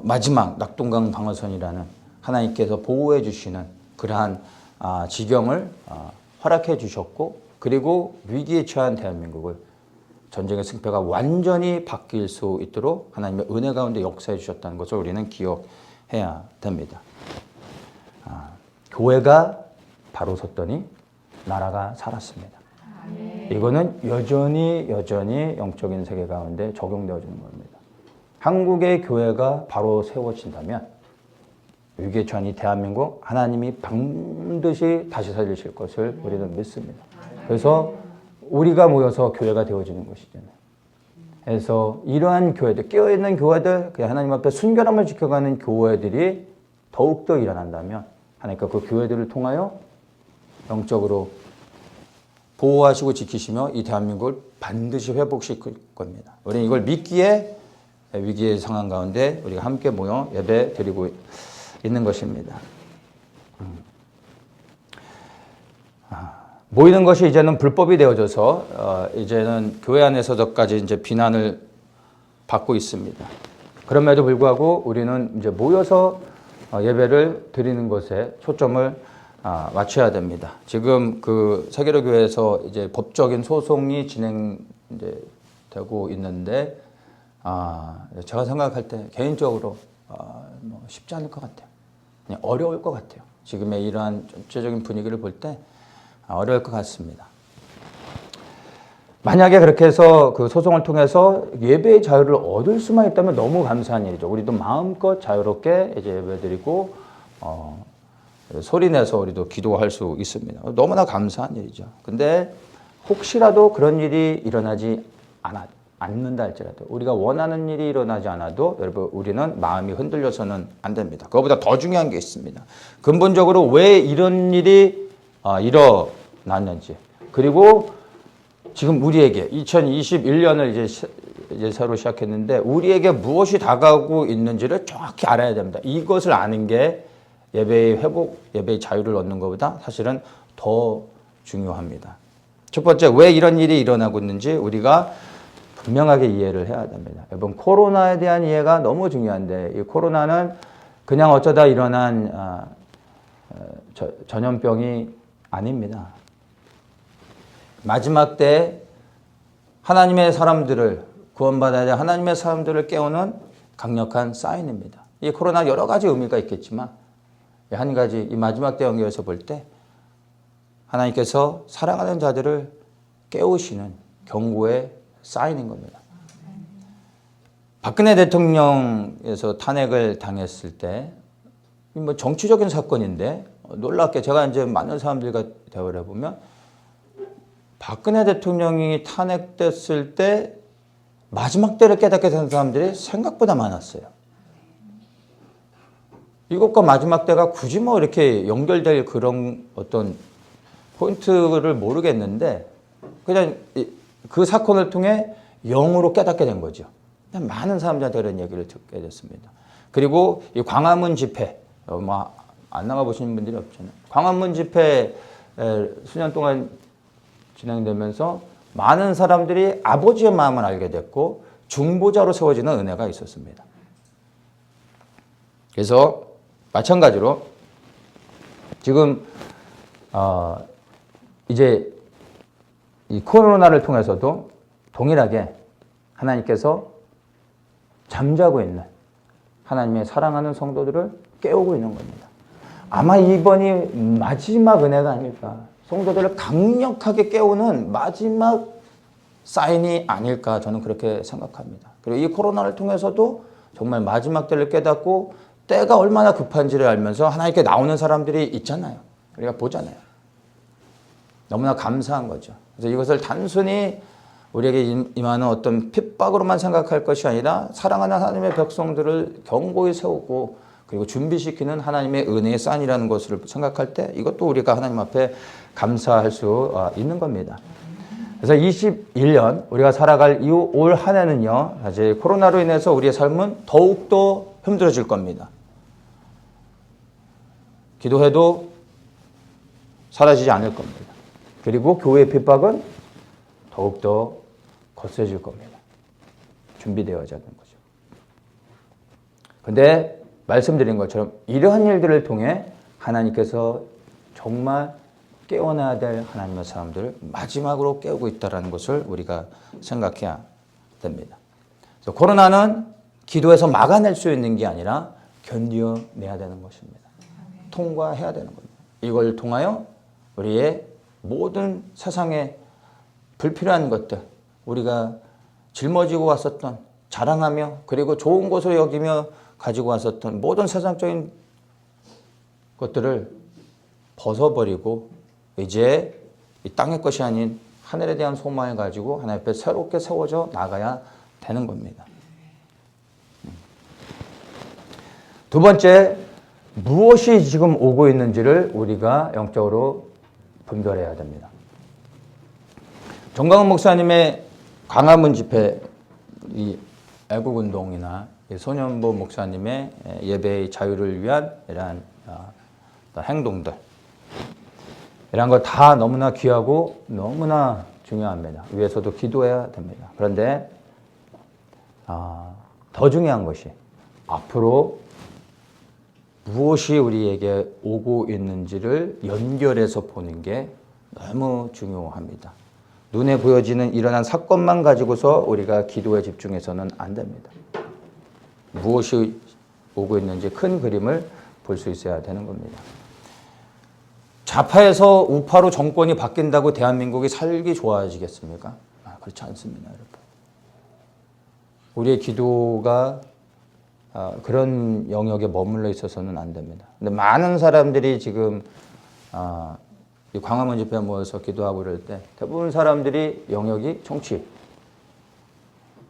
마지막 낙동강 방어선이라는 하나님께서 보호해 주시는 그러한 지경을 허락해 주셨고 그리고 위기에 처한 대한민국을 전쟁의 승패가 완전히 바뀔 수 있도록 하나님의 은혜 가운데 역사해 주셨다는 것을 우리는 기억해야 됩니다. 교회가 바로 섰더니 나라가 살았습니다. 이거는 여전히 영적인 세계 가운데 적용되어지는 겁니다. 한국의 교회가 바로 세워진다면 위기에 처한 이 대한민국 하나님이 반드시 다시 살리실 것을 우리는 믿습니다. 그래서 우리가 모여서 교회가 되어지는 것이잖아요. 그래서 이러한 교회들, 깨어있는 교회들, 하나님 앞에 순결함을 지켜가는 교회들이 더욱더 일어난다면 하나님께 그 교회들을 통하여 영적으로 보호하시고 지키시며 이 대한민국을 반드시 회복시킬 겁니다. 우리는 이걸 믿기에 위기의 상황 가운데 우리가 함께 모여 예배 드리고 있는 것입니다. 모이는 것이 이제는 불법이 되어져서 이제는 교회 안에서도까지 이제 비난을 받고 있습니다. 그럼에도 불구하고 우리는 이제 모여서 예배를 드리는 것에 초점을 맞춰야 됩니다. 지금 그 세계로 교회에서 이제 법적인 소송이 진행되고 있는데 제가 생각할 때 개인적으로 쉽지 않을 것 같아요. 그냥 어려울 것 같아요. 지금의 이러한 전체적인 분위기를 볼 때 어려울 것 같습니다. 만약에 그렇게 해서 그 소송을 통해서 예배의 자유를 얻을 수만 있다면 너무 감사한 일이죠. 우리도 마음껏 자유롭게 이제 예배드리고 소리내서 우리도 기도할 수 있습니다. 너무나 감사한 일이죠. 근데 혹시라도 그런 일이 일어나지 않는다 할지라도 우리가 원하는 일이 일어나지 않아도 여러분 우리는 마음이 흔들려서는 안 됩니다. 그것보다 더 중요한 게 있습니다. 근본적으로 왜 이런 일이 일어났는지 그리고 지금 우리에게 2021년을 이제 새로 시작했는데 우리에게 무엇이 다가오고 있는지를 정확히 알아야 됩니다. 이것을 아는 게 예배의 회복, 예배의 자유를 얻는 것보다 사실은 더 중요합니다. 첫 번째, 왜 이런 일이 일어나고 있는지 우리가 분명하게 이해를 해야 됩니다. 여러분, 코로나에 대한 이해가 너무 중요한데 이 코로나는 그냥 어쩌다 일어난 전염병이 아닙니다. 마지막 때 하나님의 사람들을 구원받아야 될 하나님의 사람들을 깨우는 강력한 사인입니다. 이 코로나 여러 가지 의미가 있겠지만 한 가지 이 마지막 때 연결해서 볼 때 하나님께서 사랑하는 자들을 깨우시는 경고의 사인인 겁니다. 박근혜 대통령에서 탄핵을 당했을 때 뭐 정치적인 사건인데 놀랍게 제가 이제 많은 사람들과 대화를 해보면 박근혜 대통령이 탄핵됐을 때 마지막 때를 깨닫게 된 사람들이 생각보다 많았어요. 이것과 마지막 때가 굳이 뭐 이렇게 연결될 그런 어떤 포인트를 모르겠는데 그냥 그 사건을 통해 영으로 깨닫게 된 거죠. 많은 사람들한테 그런 얘기를 듣게 됐습니다. 그리고 이 광화문 집회, 안 나가 보시는 분들이 없잖아요. 광화문 집회 수년 동안 진행되면서 많은 사람들이 아버지의 마음을 알게 됐고 중보자로 세워지는 은혜가 있었습니다. 그래서 마찬가지로 지금 이제 이 코로나를 통해서도 동일하게 하나님께서 잠자고 있는 하나님의 사랑하는 성도들을 깨우고 있는 겁니다. 아마 이번이 마지막 은혜가 아닐까. 성도들을 강력하게 깨우는 마지막 사인이 아닐까 저는 그렇게 생각합니다. 그리고 이 코로나를 통해서도 정말 마지막 때를 깨닫고 때가 얼마나 급한지를 알면서 하나님께 나오는 사람들이 있잖아요. 우리가 보잖아요. 너무나 감사한 거죠. 그래서 이것을 단순히 우리에게 임하는 어떤 핍박으로만 생각할 것이 아니라 사랑하는 하나님의 백성들을 견고히 세우고 그리고 준비시키는 하나님의 은혜의 사인이라는 것을 생각할 때 이것도 우리가 하나님 앞에 감사할 수 있는 겁니다. 그래서 21년 우리가 살아갈 이후 올 한 해는요, 사실 코로나로 인해서 우리의 삶은 더욱더 힘들어질 겁니다. 기도해도 사라지지 않을 겁니다. 그리고 교회의 핍박은 더욱더 거세질 겁니다. 준비되어야 하는 거죠. 그런데 말씀드린 것처럼 이러한 일들을 통해 하나님께서 정말 깨어나야 될 하나님의 사람들을 마지막으로 깨우고 있다는 것을 우리가 생각해야 됩니다. 그래서 코로나는 기도해서 막아낼 수 있는 게 아니라 견뎌내야 되는 것입니다. 통과해야 되는 겁니다. 이걸 통하여 우리의 모든 세상에 불필요한 것들, 우리가 짊어지고 왔었던, 자랑하며 그리고 좋은 것으로 여기며 가지고 왔었던 모든 세상적인 것들을 벗어버리고 이제 이 땅의 것이 아닌 하늘에 대한 소망을 가지고 하나님 앞에 새롭게 세워져 나가야 되는 겁니다. 두 번째, 무엇이 지금 오고 있는지를 우리가 영적으로 분별해야 됩니다. 정강훈 목사님의 광화문 집회, 이 애국운동이나 소년보 목사님의 예배의 자유를 위한 이러한 행동들, 이런 거 다 너무나 귀하고 너무나 중요합니다. 위에서도 기도해야 됩니다. 그런데 더 중요한 것이 앞으로 무엇이 우리에게 오고 있는지를 연결해서 보는 게 너무 중요합니다. 눈에 보여지는 일어난 사건만 가지고서 우리가 기도에 집중해서는 안 됩니다. 무엇이 오고 있는지 큰 그림을 볼 수 있어야 되는 겁니다. 좌파에서 우파로 정권이 바뀐다고 대한민국이 살기 좋아지겠습니까? 그렇지 않습니다, 여러분. 우리의 기도가 그런 영역에 머물러 있어서는 안 됩니다. 근데 많은 사람들이 지금 이 광화문 집회에 모여서 기도하고 그럴 때 대부분 사람들이 영역이 정치,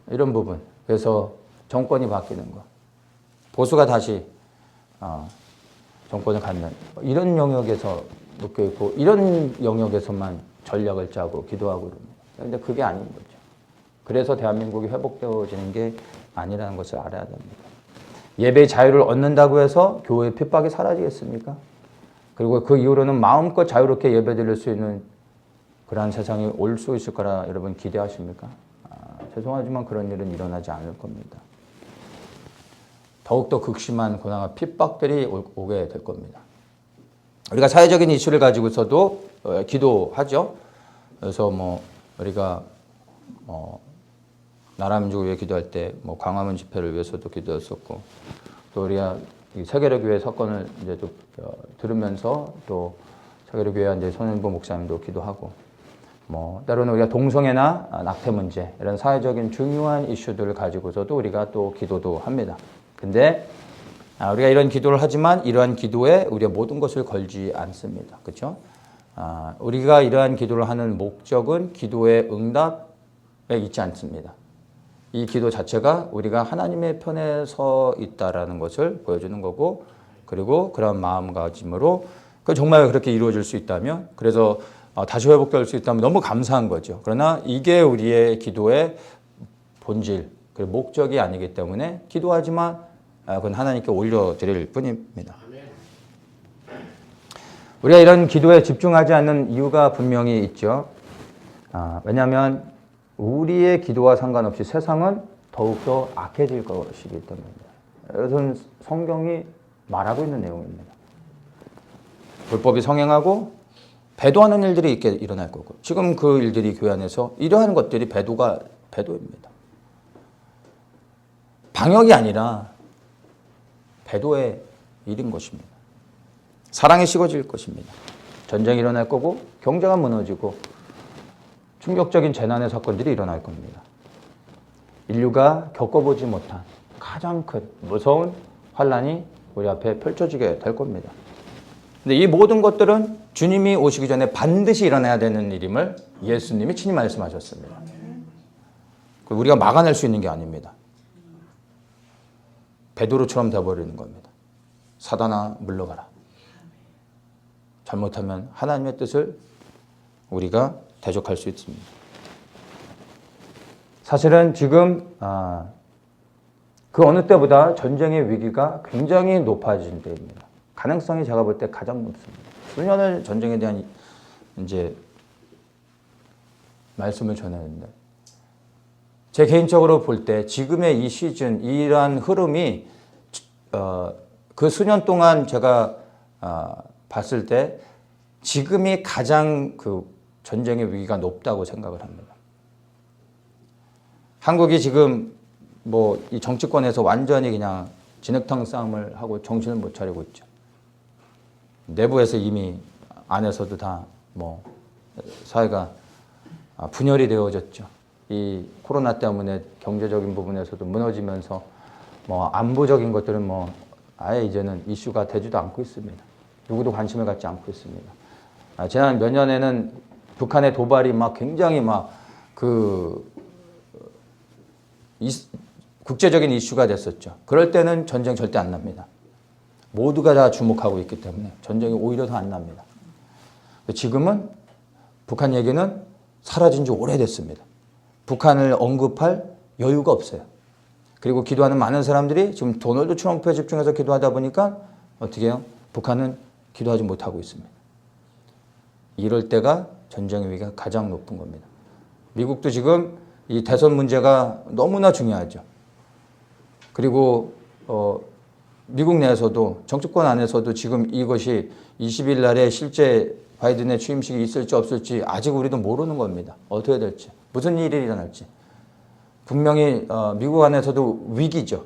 이런 부분, 그래서 정권이 바뀌는 거, 보수가 다시 정권을 갖는 이런 영역에서 묶여 있고 이런 영역에서만 전략을 짜고 기도하고 그럽니다. 그런데 그게 아닌 거죠. 그래서 대한민국이 회복되어지는 게 아니라는 것을 알아야 됩니다. 예배의 자유를 얻는다고 해서 교회의 핍박이 사라지겠습니까? 그리고 그 이후로는 마음껏 자유롭게 예배드릴 수 있는 그러한 세상이 올 수 있을 거라 여러분 기대하십니까? 죄송하지만 그런 일은 일어나지 않을 겁니다. 더욱더 극심한 고난과 핍박들이 오게 될 겁니다. 우리가 사회적인 이슈를 가지고서도 기도하죠. 그래서 우리가 나라 민족을 위해 기도할 때 광화문 집회를 위해서도 기도했었고, 또 우리가 세계로 교회 사건을 이제 또 들으면서 또 세계로 교회 이제 손현보 목사님도 기도하고, 때로는 우리가 동성애나 낙태 문제 이런 사회적인 중요한 이슈들을 가지고서도 우리가 또 기도도 합니다. 근데 우리가 이런 기도를 하지만 이러한 기도에 우리가 모든 것을 걸지 않습니다. 그렇죠? 우리가 이러한 기도를 하는 목적은 기도의 응답에 있지 않습니다. 이 기도 자체가 우리가 하나님의 편에 서 있다라는 것을 보여주는 거고, 그리고 그런 마음가짐으로 정말 그렇게 이루어질 수 있다면, 그래서 다시 회복될 수 있다면 너무 감사한 거죠. 그러나 이게 우리의 기도의 본질, 그 목적이 아니기 때문에 기도하지만 그건 하나님께 올려드릴 뿐입니다. 우리가 이런 기도에 집중하지 않는 이유가 분명히 있죠. 왜냐하면 우리의 기도와 상관없이 세상은 더욱더 악해질 것이기 때문입니다. 이것은 성경이 말하고 있는 내용입니다. 불법이 성행하고 배도하는 일들이 있게 일어날 거고, 지금 그 일들이 교회 안에서 이러한 것들이 배도입니다. 방역이 아니라 배도의 일인 것입니다. 사랑이 식어질 것입니다. 전쟁이 일어날 거고, 경제가 무너지고, 충격적인 재난의 사건들이 일어날 겁니다. 인류가 겪어보지 못한 가장 큰 무서운 환란이 우리 앞에 펼쳐지게 될 겁니다. 근데 이 모든 것들은 주님이 오시기 전에 반드시 일어나야 되는 일임을 예수님이 친히 말씀하셨습니다. 우리가 막아낼 수 있는 게 아닙니다. 베드로처럼 되어버리는 겁니다. 사단아 물러가라. 잘못하면 하나님의 뜻을 우리가 대적할 수 있습니다. 사실은 지금 그 어느 때보다 전쟁의 위기가 굉장히 높아진 때입니다. 가능성이 제가 볼 때 가장 높습니다. 수년을 전쟁에 대한 이제 말씀을 전했는데, 제 개인적으로 볼 때 지금의 이 시즌, 이러한 흐름이 그 수년 동안 제가 봤을 때 지금이 가장 그 전쟁의 위기가 높다고 생각을 합니다. 한국이 지금 뭐 이 정치권에서 완전히 그냥 진흙탕 싸움을 하고 정신을 못 차리고 있죠. 내부에서 이미 안에서도 다 뭐 사회가 분열이 되어졌죠. 이 코로나 때문에 경제적인 부분에서도 무너지면서 뭐 안보적인 것들은 뭐 아예 이제는 이슈가 되지도 않고 있습니다. 누구도 관심을 갖지 않고 있습니다. 지난 몇 년에는 북한의 도발이 막 굉장히 국제적인 이슈가 됐었죠. 그럴 때는 전쟁 절대 안 납니다. 모두가 다 주목하고 있기 때문에 전쟁이 오히려 더 안 납니다. 지금은 북한 얘기는 사라진 지 오래됐습니다. 북한을 언급할 여유가 없어요. 그리고 기도하는 많은 사람들이 지금 도널드 트럼프에 집중해서 기도하다 보니까 어떻게 해요? 북한은 기도하지 못하고 있습니다. 이럴 때가 전쟁의 위기가 가장 높은 겁니다. 미국도 지금 이 대선 문제가 너무나 중요하죠. 그리고 미국 내에서도 정치권 안에서도 지금 이것이 20일 날에 실제 바이든의 취임식이 있을지 없을지 아직 우리도 모르는 겁니다. 어떻게 될지, 무슨 일이 일어날지. 분명히 미국 안에서도 위기죠.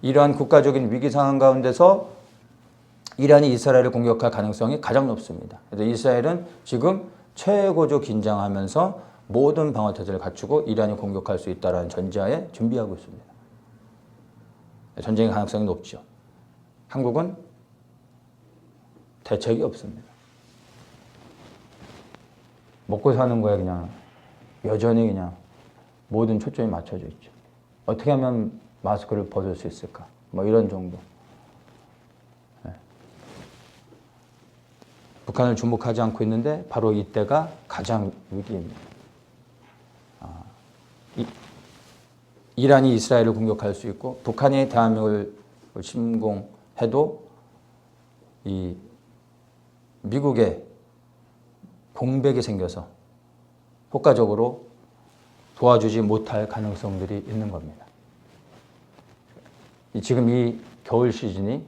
이러한 국가적인 위기 상황 가운데서 이란이 이스라엘을 공격할 가능성이 가장 높습니다. 그래서 이스라엘은 지금 최고조 긴장하면서 모든 방어태세를 갖추고 이란이 공격할 수 있다는 전제하에 준비하고 있습니다. 전쟁의 가능성이 높죠. 한국은 대책이 없습니다. 먹고 사는 거에 그냥 여전히 그냥 모든 초점이 맞춰져 있죠. 어떻게 하면 마스크를 벗을 수 있을까? 뭐 이런 정도. 네. 북한을 주목하지 않고 있는데 바로 이때가 가장 위기입니다. 이란이 이스라엘을 공격할 수 있고 북한이 대한민국을 침공해도 이 미국의 공백이 생겨서 효과적으로 도와주지 못할 가능성들이 있는 겁니다. 지금 이 겨울 시즌이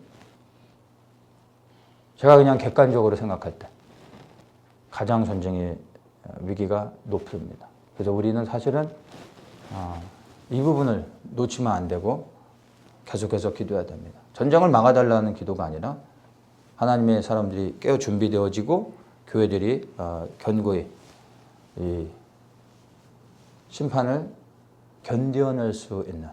제가 그냥 객관적으로 생각할 때 가장 전쟁의 위기가 높습니다. 그래서 우리는 사실은 이 부분을 놓치면 안 되고 계속해서 기도해야 됩니다. 전쟁을 막아달라는 기도가 아니라 하나님의 사람들이 깨어 준비되어지고 교회들이 견고히 이 심판을 견뎌낼 수 있는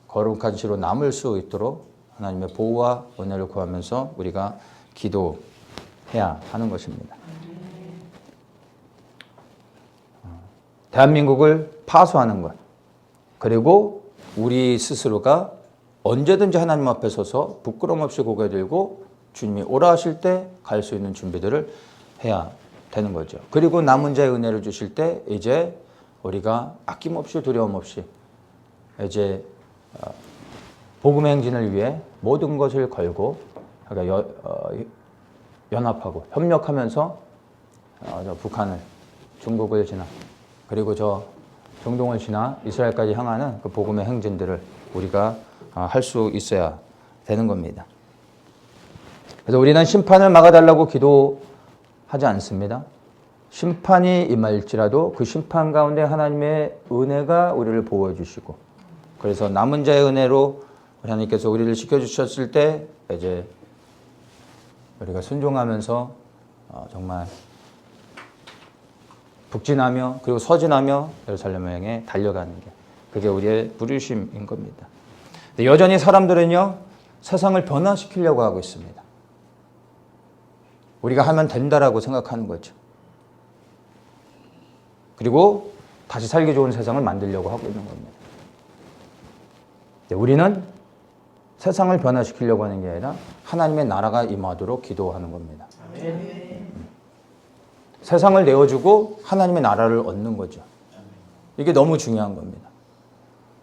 거룩한 시로 남을 수 있도록 하나님의 보호와 은혜를 구하면서 우리가 기도해야 하는 것입니다. 대한민국을 파수하는 것, 그리고 우리 스스로가 언제든지 하나님 앞에 서서 부끄럼 없이 고개 들고 주님이 오라 하실 때 갈 수 있는 준비들을 해야 되는 거죠. 그리고 남은 자의 은혜를 주실 때 이제 우리가 아낌없이 두려움 없이 이제 복음의 행진을 위해 모든 것을 걸고 그러니까 연합하고 협력하면서 저 북한을, 중국을 지나 그리고 저 중동을 지나 이스라엘까지 향하는 그 복음의 행진들을 우리가 할 수 있어야 되는 겁니다. 그래서 우리는 심판을 막아달라고 기도하지 않습니다. 심판이 임할지라도 그 심판 가운데 하나님의 은혜가 우리를 보호해 주시고, 그래서 남은 자의 은혜로 하나님께서 우리를 지켜주셨을 때 이제 우리가 순종하면서 정말 북진하며 그리고 서진하며 예루살렘을 향해 달려가는 게, 그게 우리의 부르심인 겁니다. 근데 여전히 사람들은요, 세상을 변화시키려고 하고 있습니다. 우리가 하면 된다라고 생각하는 거죠. 그리고 다시 살기 좋은 세상을 만들려고 하고 있는 겁니다. 우리는 세상을 변화시키려고 하는 게 아니라 하나님의 나라가 임하도록 기도하는 겁니다. 세상을 내어주고 하나님의 나라를 얻는 거죠. 이게 너무 중요한 겁니다.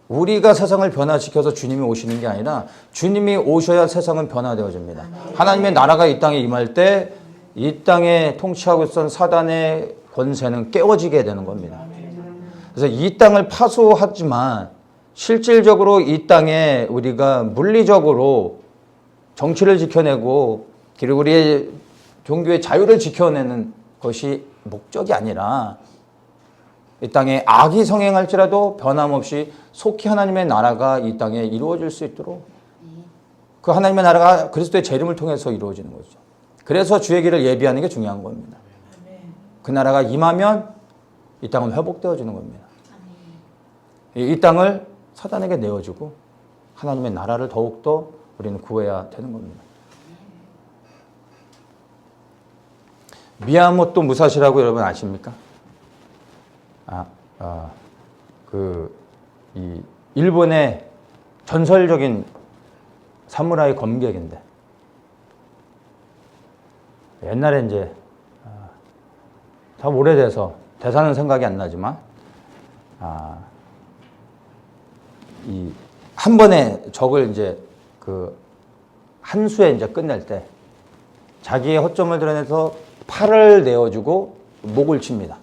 우리가 세상을 변화시켜서 주님이 오시는 게 아니라 주님이 오셔야 세상은 변화되어집니다. 하나님의 나라가 이 땅에 임할 때 이 땅에 통치하고 있던 사단의 권세는 깨워지게 되는 겁니다. 그래서 이 땅을 파수하지만 실질적으로 이 땅에 우리가 물리적으로 정치를 지켜내고 그리고 우리의 종교의 자유를 지켜내는 것이 목적이 아니라 이 땅에 악이 성행할지라도 변함없이 속히 하나님의 나라가 이 땅에 이루어질 수 있도록 그 하나님의 나라가 그리스도의 재림을 통해서 이루어지는 거죠. 그래서 주의 길을 예비하는 게 중요한 겁니다. 그 나라가 임하면 이 땅은 회복되어지는 겁니다. 이 땅을 사단에게 내어주고 하나님의 나라를 더욱더 우리는 구해야 되는 겁니다. 미야모토 무사시라고 여러분 아십니까? 이 일본의 전설적인 사무라이 검객인데 옛날에 이제 참 오래돼서 대사는 생각이 안 나지만 이 한 번에 적을 이제 그 한 수에 이제 끝낼 때 자기의 허점을 드러내서 팔을 내어주고 목을 칩니다.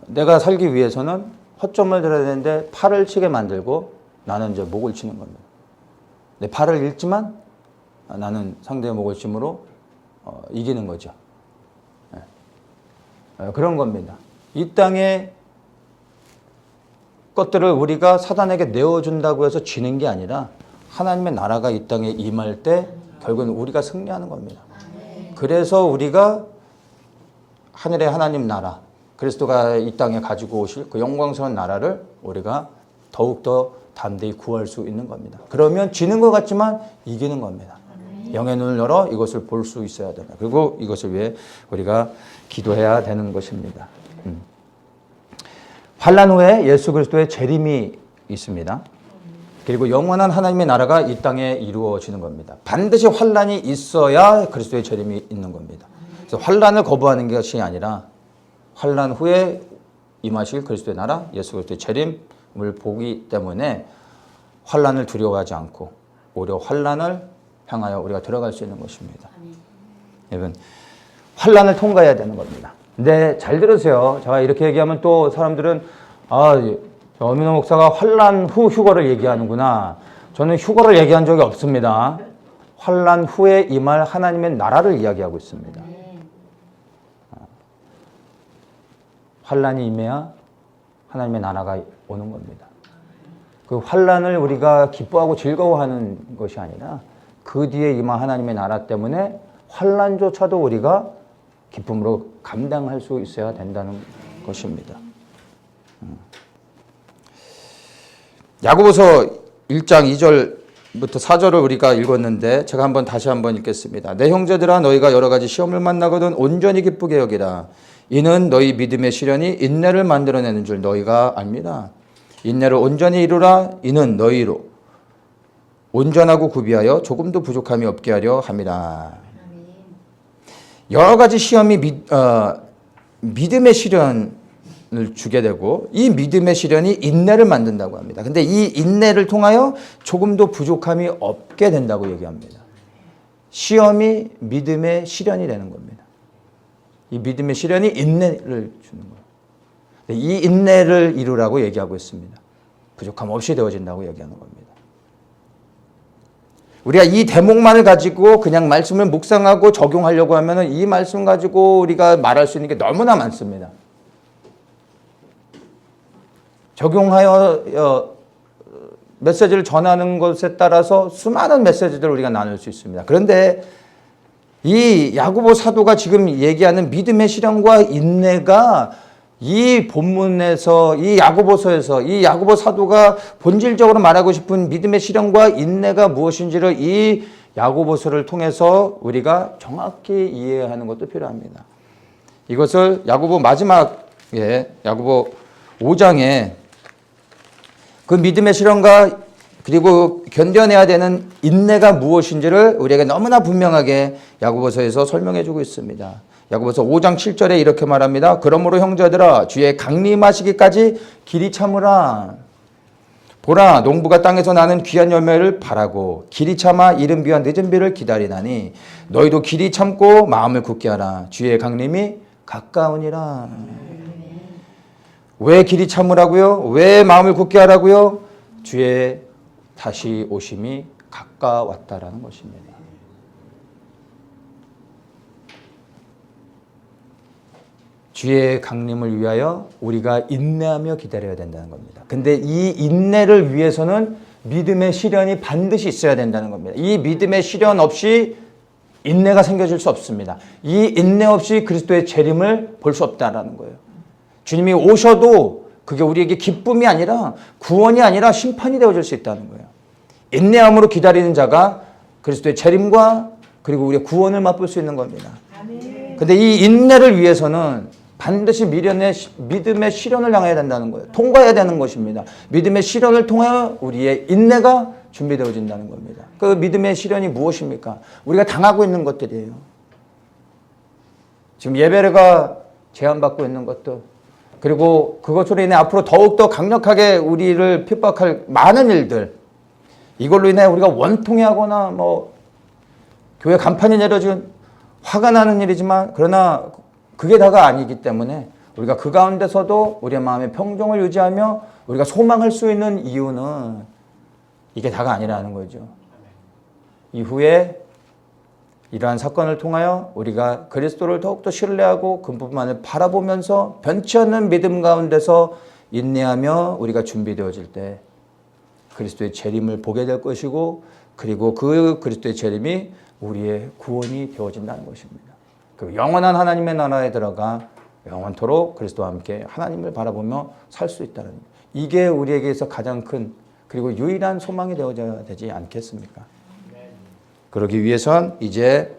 내가 살기 위해서는 허점을 드러내는데 팔을 치게 만들고 나는 이제 목을 치는 겁니다. 내 팔을 잃지만 나는 상대의 목을 침으로 이기는 거죠. 그런 겁니다. 이 땅의 것들을 우리가 사단에게 내어준다고 해서 지는 게 아니라 하나님의 나라가 이 땅에 임할 때 결국은 우리가 승리하는 겁니다. 그래서 우리가 하늘의 하나님 나라, 그리스도가 이 땅에 가지고 오실 그 영광스러운 나라를 우리가 더욱더 담대히 구할 수 있는 겁니다. 그러면 지는 것 같지만 이기는 겁니다. 영의 눈을 열어 이것을 볼 수 있어야 됩니다. 그리고 이것을 위해 우리가 기도해야 되는 것입니다. 환난 후에 예수 그리스도의 재림이 있습니다. 그리고 영원한 하나님의 나라가 이 땅에 이루어지는 겁니다. 반드시 환난이 있어야 그리스도의 재림이 있는 겁니다. 그래서 환난을 거부하는 것이 아니라 환난 후에 임하실 그리스도의 나라, 예수 그리스도의 재림을 보기 때문에 환난을 두려워하지 않고 오히려 환난을 향하여 우리가 들어갈 수 있는 것입니다. 여러분, 환난을 통과해야 되는 겁니다. 근데 잘 들으세요. 제가 이렇게 얘기하면 또 사람들은 어민호 목사가 환난 후 휴거를 얘기하는구나. 저는 휴거를 얘기한 적이 없습니다. 환난 후에 임할 하나님의 나라를 이야기하고 있습니다. 환난이 임해야 하나님의 나라가 오는 겁니다. 그 환난을 우리가 기뻐하고 즐거워하는 것이 아니라 그 뒤에 임한 하나님의 나라 때문에 환난조차도 우리가 기쁨으로 감당할 수 있어야 된다는 것입니다. 야고보서 1장 2절부터 4절을 우리가 읽었는데 제가 다시 한번 읽겠습니다. 내 형제들아 너희가 여러 가지 시험을 만나거든 온전히 기쁘게 여기라. 이는 너희 믿음의 시련이 인내를 만들어내는 줄 너희가 압니다. 인내를 온전히 이루라. 이는 너희로 온전하고 구비하여 조금도 부족함이 없게 하려 함이라. 여러 가지 시험이 믿음의 시련을 주게 되고 이 믿음의 시련이 인내를 만든다고 합니다. 근데 이 인내를 통하여 조금도 부족함이 없게 된다고 얘기합니다. 시험이 믿음의 시련이 되는 겁니다. 이 믿음의 시련이 인내를 주는 거예요. 이 인내를 이루라고 얘기하고 있습니다. 부족함 없이 되어진다고 얘기하는 겁니다. 우리가 이 대목만을 가지고 그냥 말씀을 묵상하고 적용하려고 하면 이 말씀 가지고 우리가 말할 수 있는 게 너무나 많습니다. 적용하여 메시지를 전하는 것에 따라서 수많은 메시지들을 우리가 나눌 수 있습니다. 그런데 이 야고보 사도가 지금 얘기하는 믿음의 시련과 인내가 이 본문에서 이 야고보서에서 이 야고보 사도가 본질적으로 말하고 싶은 믿음의 시련과 인내가 무엇인지를 이 야고보서를 통해서 우리가 정확히 이해하는 것도 필요합니다. 이것을 야고보 마지막에 야고보 5장에 그 믿음의 시련과 그리고 견뎌내야 되는 인내가 무엇인지를 우리에게 너무나 분명하게 야고보서에서 설명해 주고 있습니다. 야고보서 5장 7절에 이렇게 말합니다. 그러므로 형제들아 주의 강림하시기까지 길이 참으라. 보라 농부가 땅에서 나는 귀한 열매를 바라고 길이 참아 이른 비와 늦은 비를 기다리나니 너희도 길이 참고 마음을 굳게 하라. 주의 강림이 가까우니라. 왜 길이 참으라고요? 왜 마음을 굳게 하라고요? 주의 다시 오심이 가까웠다라는 것입니다. 주의 강림을 위하여 우리가 인내하며 기다려야 된다는 겁니다. 근데 이 인내를 위해서는 믿음의 시련이 반드시 있어야 된다는 겁니다. 이 믿음의 시련 없이 인내가 생겨질 수 없습니다. 이 인내 없이 그리스도의 재림을 볼 수 없다는 거예요. 주님이 오셔도 그게 우리에게 기쁨이 아니라 구원이 아니라 심판이 되어질 수 있다는 거예요. 인내함으로 기다리는 자가 그리스도의 재림과 그리고 우리의 구원을 맛볼 수 있는 겁니다. 근데 이 인내를 위해서는 반드시 믿음의 시련을 당해야 된다는 거예요. 통과해야 되는 것입니다. 믿음의 시련을 통하여 우리의 인내가 준비되어진다는 겁니다. 그 믿음의 시련이 무엇입니까? 우리가 당하고 있는 것들이에요. 지금 예배가 제한받고 있는 것들, 그리고 그것으로 인해 앞으로 더욱더 강력하게 우리를 핍박할 많은 일들, 이걸로 인해 우리가 원통해하거나 교회 간판이 내려진 화가 나는 일이지만 그러나 그게 다가 아니기 때문에 우리가 그 가운데서도 우리의 마음의 평정을 유지하며 우리가 소망할 수 있는 이유는 이게 다가 아니라는 거죠. 이후에 이러한 사건을 통하여 우리가 그리스도를 더욱더 신뢰하고 그분만을 바라보면서 변치 않는 믿음 가운데서 인내하며 우리가 준비되어질 때 그리스도의 재림을 보게 될 것이고 그리고 그 그리스도의 재림이 우리의 구원이 되어진다는 것입니다. 그 영원한 하나님의 나라에 들어가 영원토록 그리스도와 함께 하나님을 바라보며 살 수 있다는 이게 우리에게서 가장 큰 그리고 유일한 소망이 되어져야 되지 않겠습니까? 그러기 위해선 이제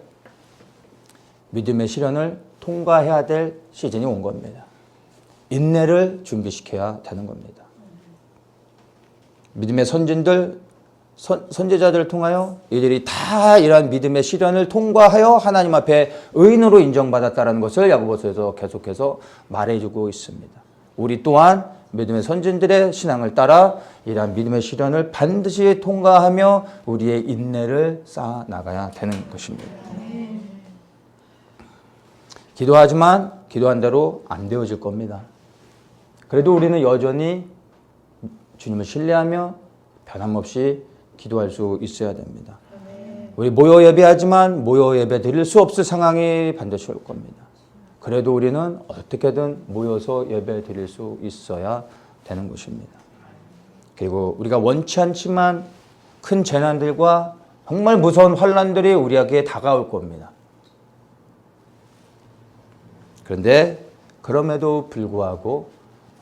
믿음의 시련을 통과해야 될 시즌이 온 겁니다. 인내를 준비시켜야 되는 겁니다. 믿음의 선지자들을 통하여 이들이 다 이러한 믿음의 시련을 통과하여 하나님 앞에 의인으로 인정받았다는 것을 야고보서에서 계속해서 말해주고 있습니다. 우리 또한 믿음의 선진들의 신앙을 따라 이러한 믿음의 시련을 반드시 통과하며 우리의 인내를 쌓아 나가야 되는 것입니다. 기도하지만 기도한 대로 안 되어질 겁니다. 그래도 우리는 여전히 주님을 신뢰하며 변함없이 기도할 수 있어야 됩니다. 우리 모여 예배하지만 모여 예배 드릴 수 없을 상황이 반드시 올 겁니다. 그래도 우리는 어떻게든 모여서 예배 드릴 수 있어야 되는 것입니다. 그리고 우리가 원치 않지만 큰 재난들과 정말 무서운 환난들이 우리에게 다가올 겁니다. 그런데 그럼에도 불구하고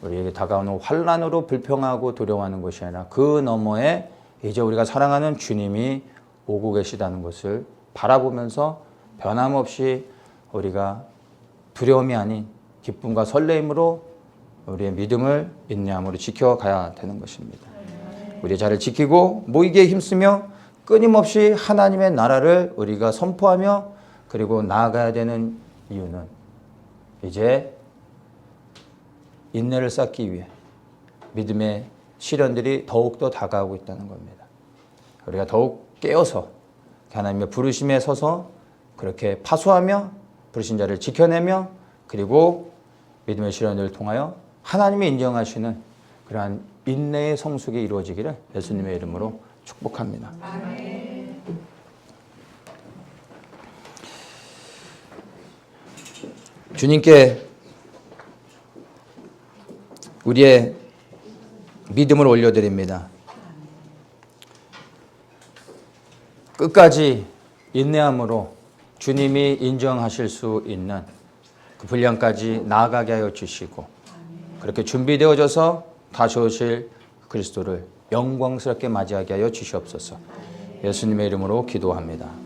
우리에게 다가오는 환난으로 불평하고 두려워하는 것이 아니라 그 너머에 이제 우리가 사랑하는 주님이 오고 계시다는 것을 바라보면서 변함없이 우리가 두려움이 아닌 기쁨과 설레임으로 우리의 믿음을 인내함으로 지켜가야 되는 것입니다. 우리의 자리를 지키고 모이기에 힘쓰며 끊임없이 하나님의 나라를 우리가 선포하며 그리고 나아가야 되는 이유는 이제 인내를 쌓기 위해 믿음의 시련들이 더욱더 다가오고 있다는 겁니다. 우리가 더욱 깨어서 하나님의 부르심에 서서 그렇게 파수하며 부르신 자를 지켜내며 그리고 믿음의 시련을 통하여 하나님이 인정하시는 그러한 인내의 성숙이 이루어지기를 예수님의 이름으로 축복합니다. 주님께 우리의 믿음을 올려드립니다. 끝까지 인내함으로 주님이 인정하실 수 있는 그 분량까지 나아가게 하여 주시고 그렇게 준비되어져서 다시 오실 그리스도를 영광스럽게 맞이하게 하여 주시옵소서. 예수님의 이름으로 기도합니다.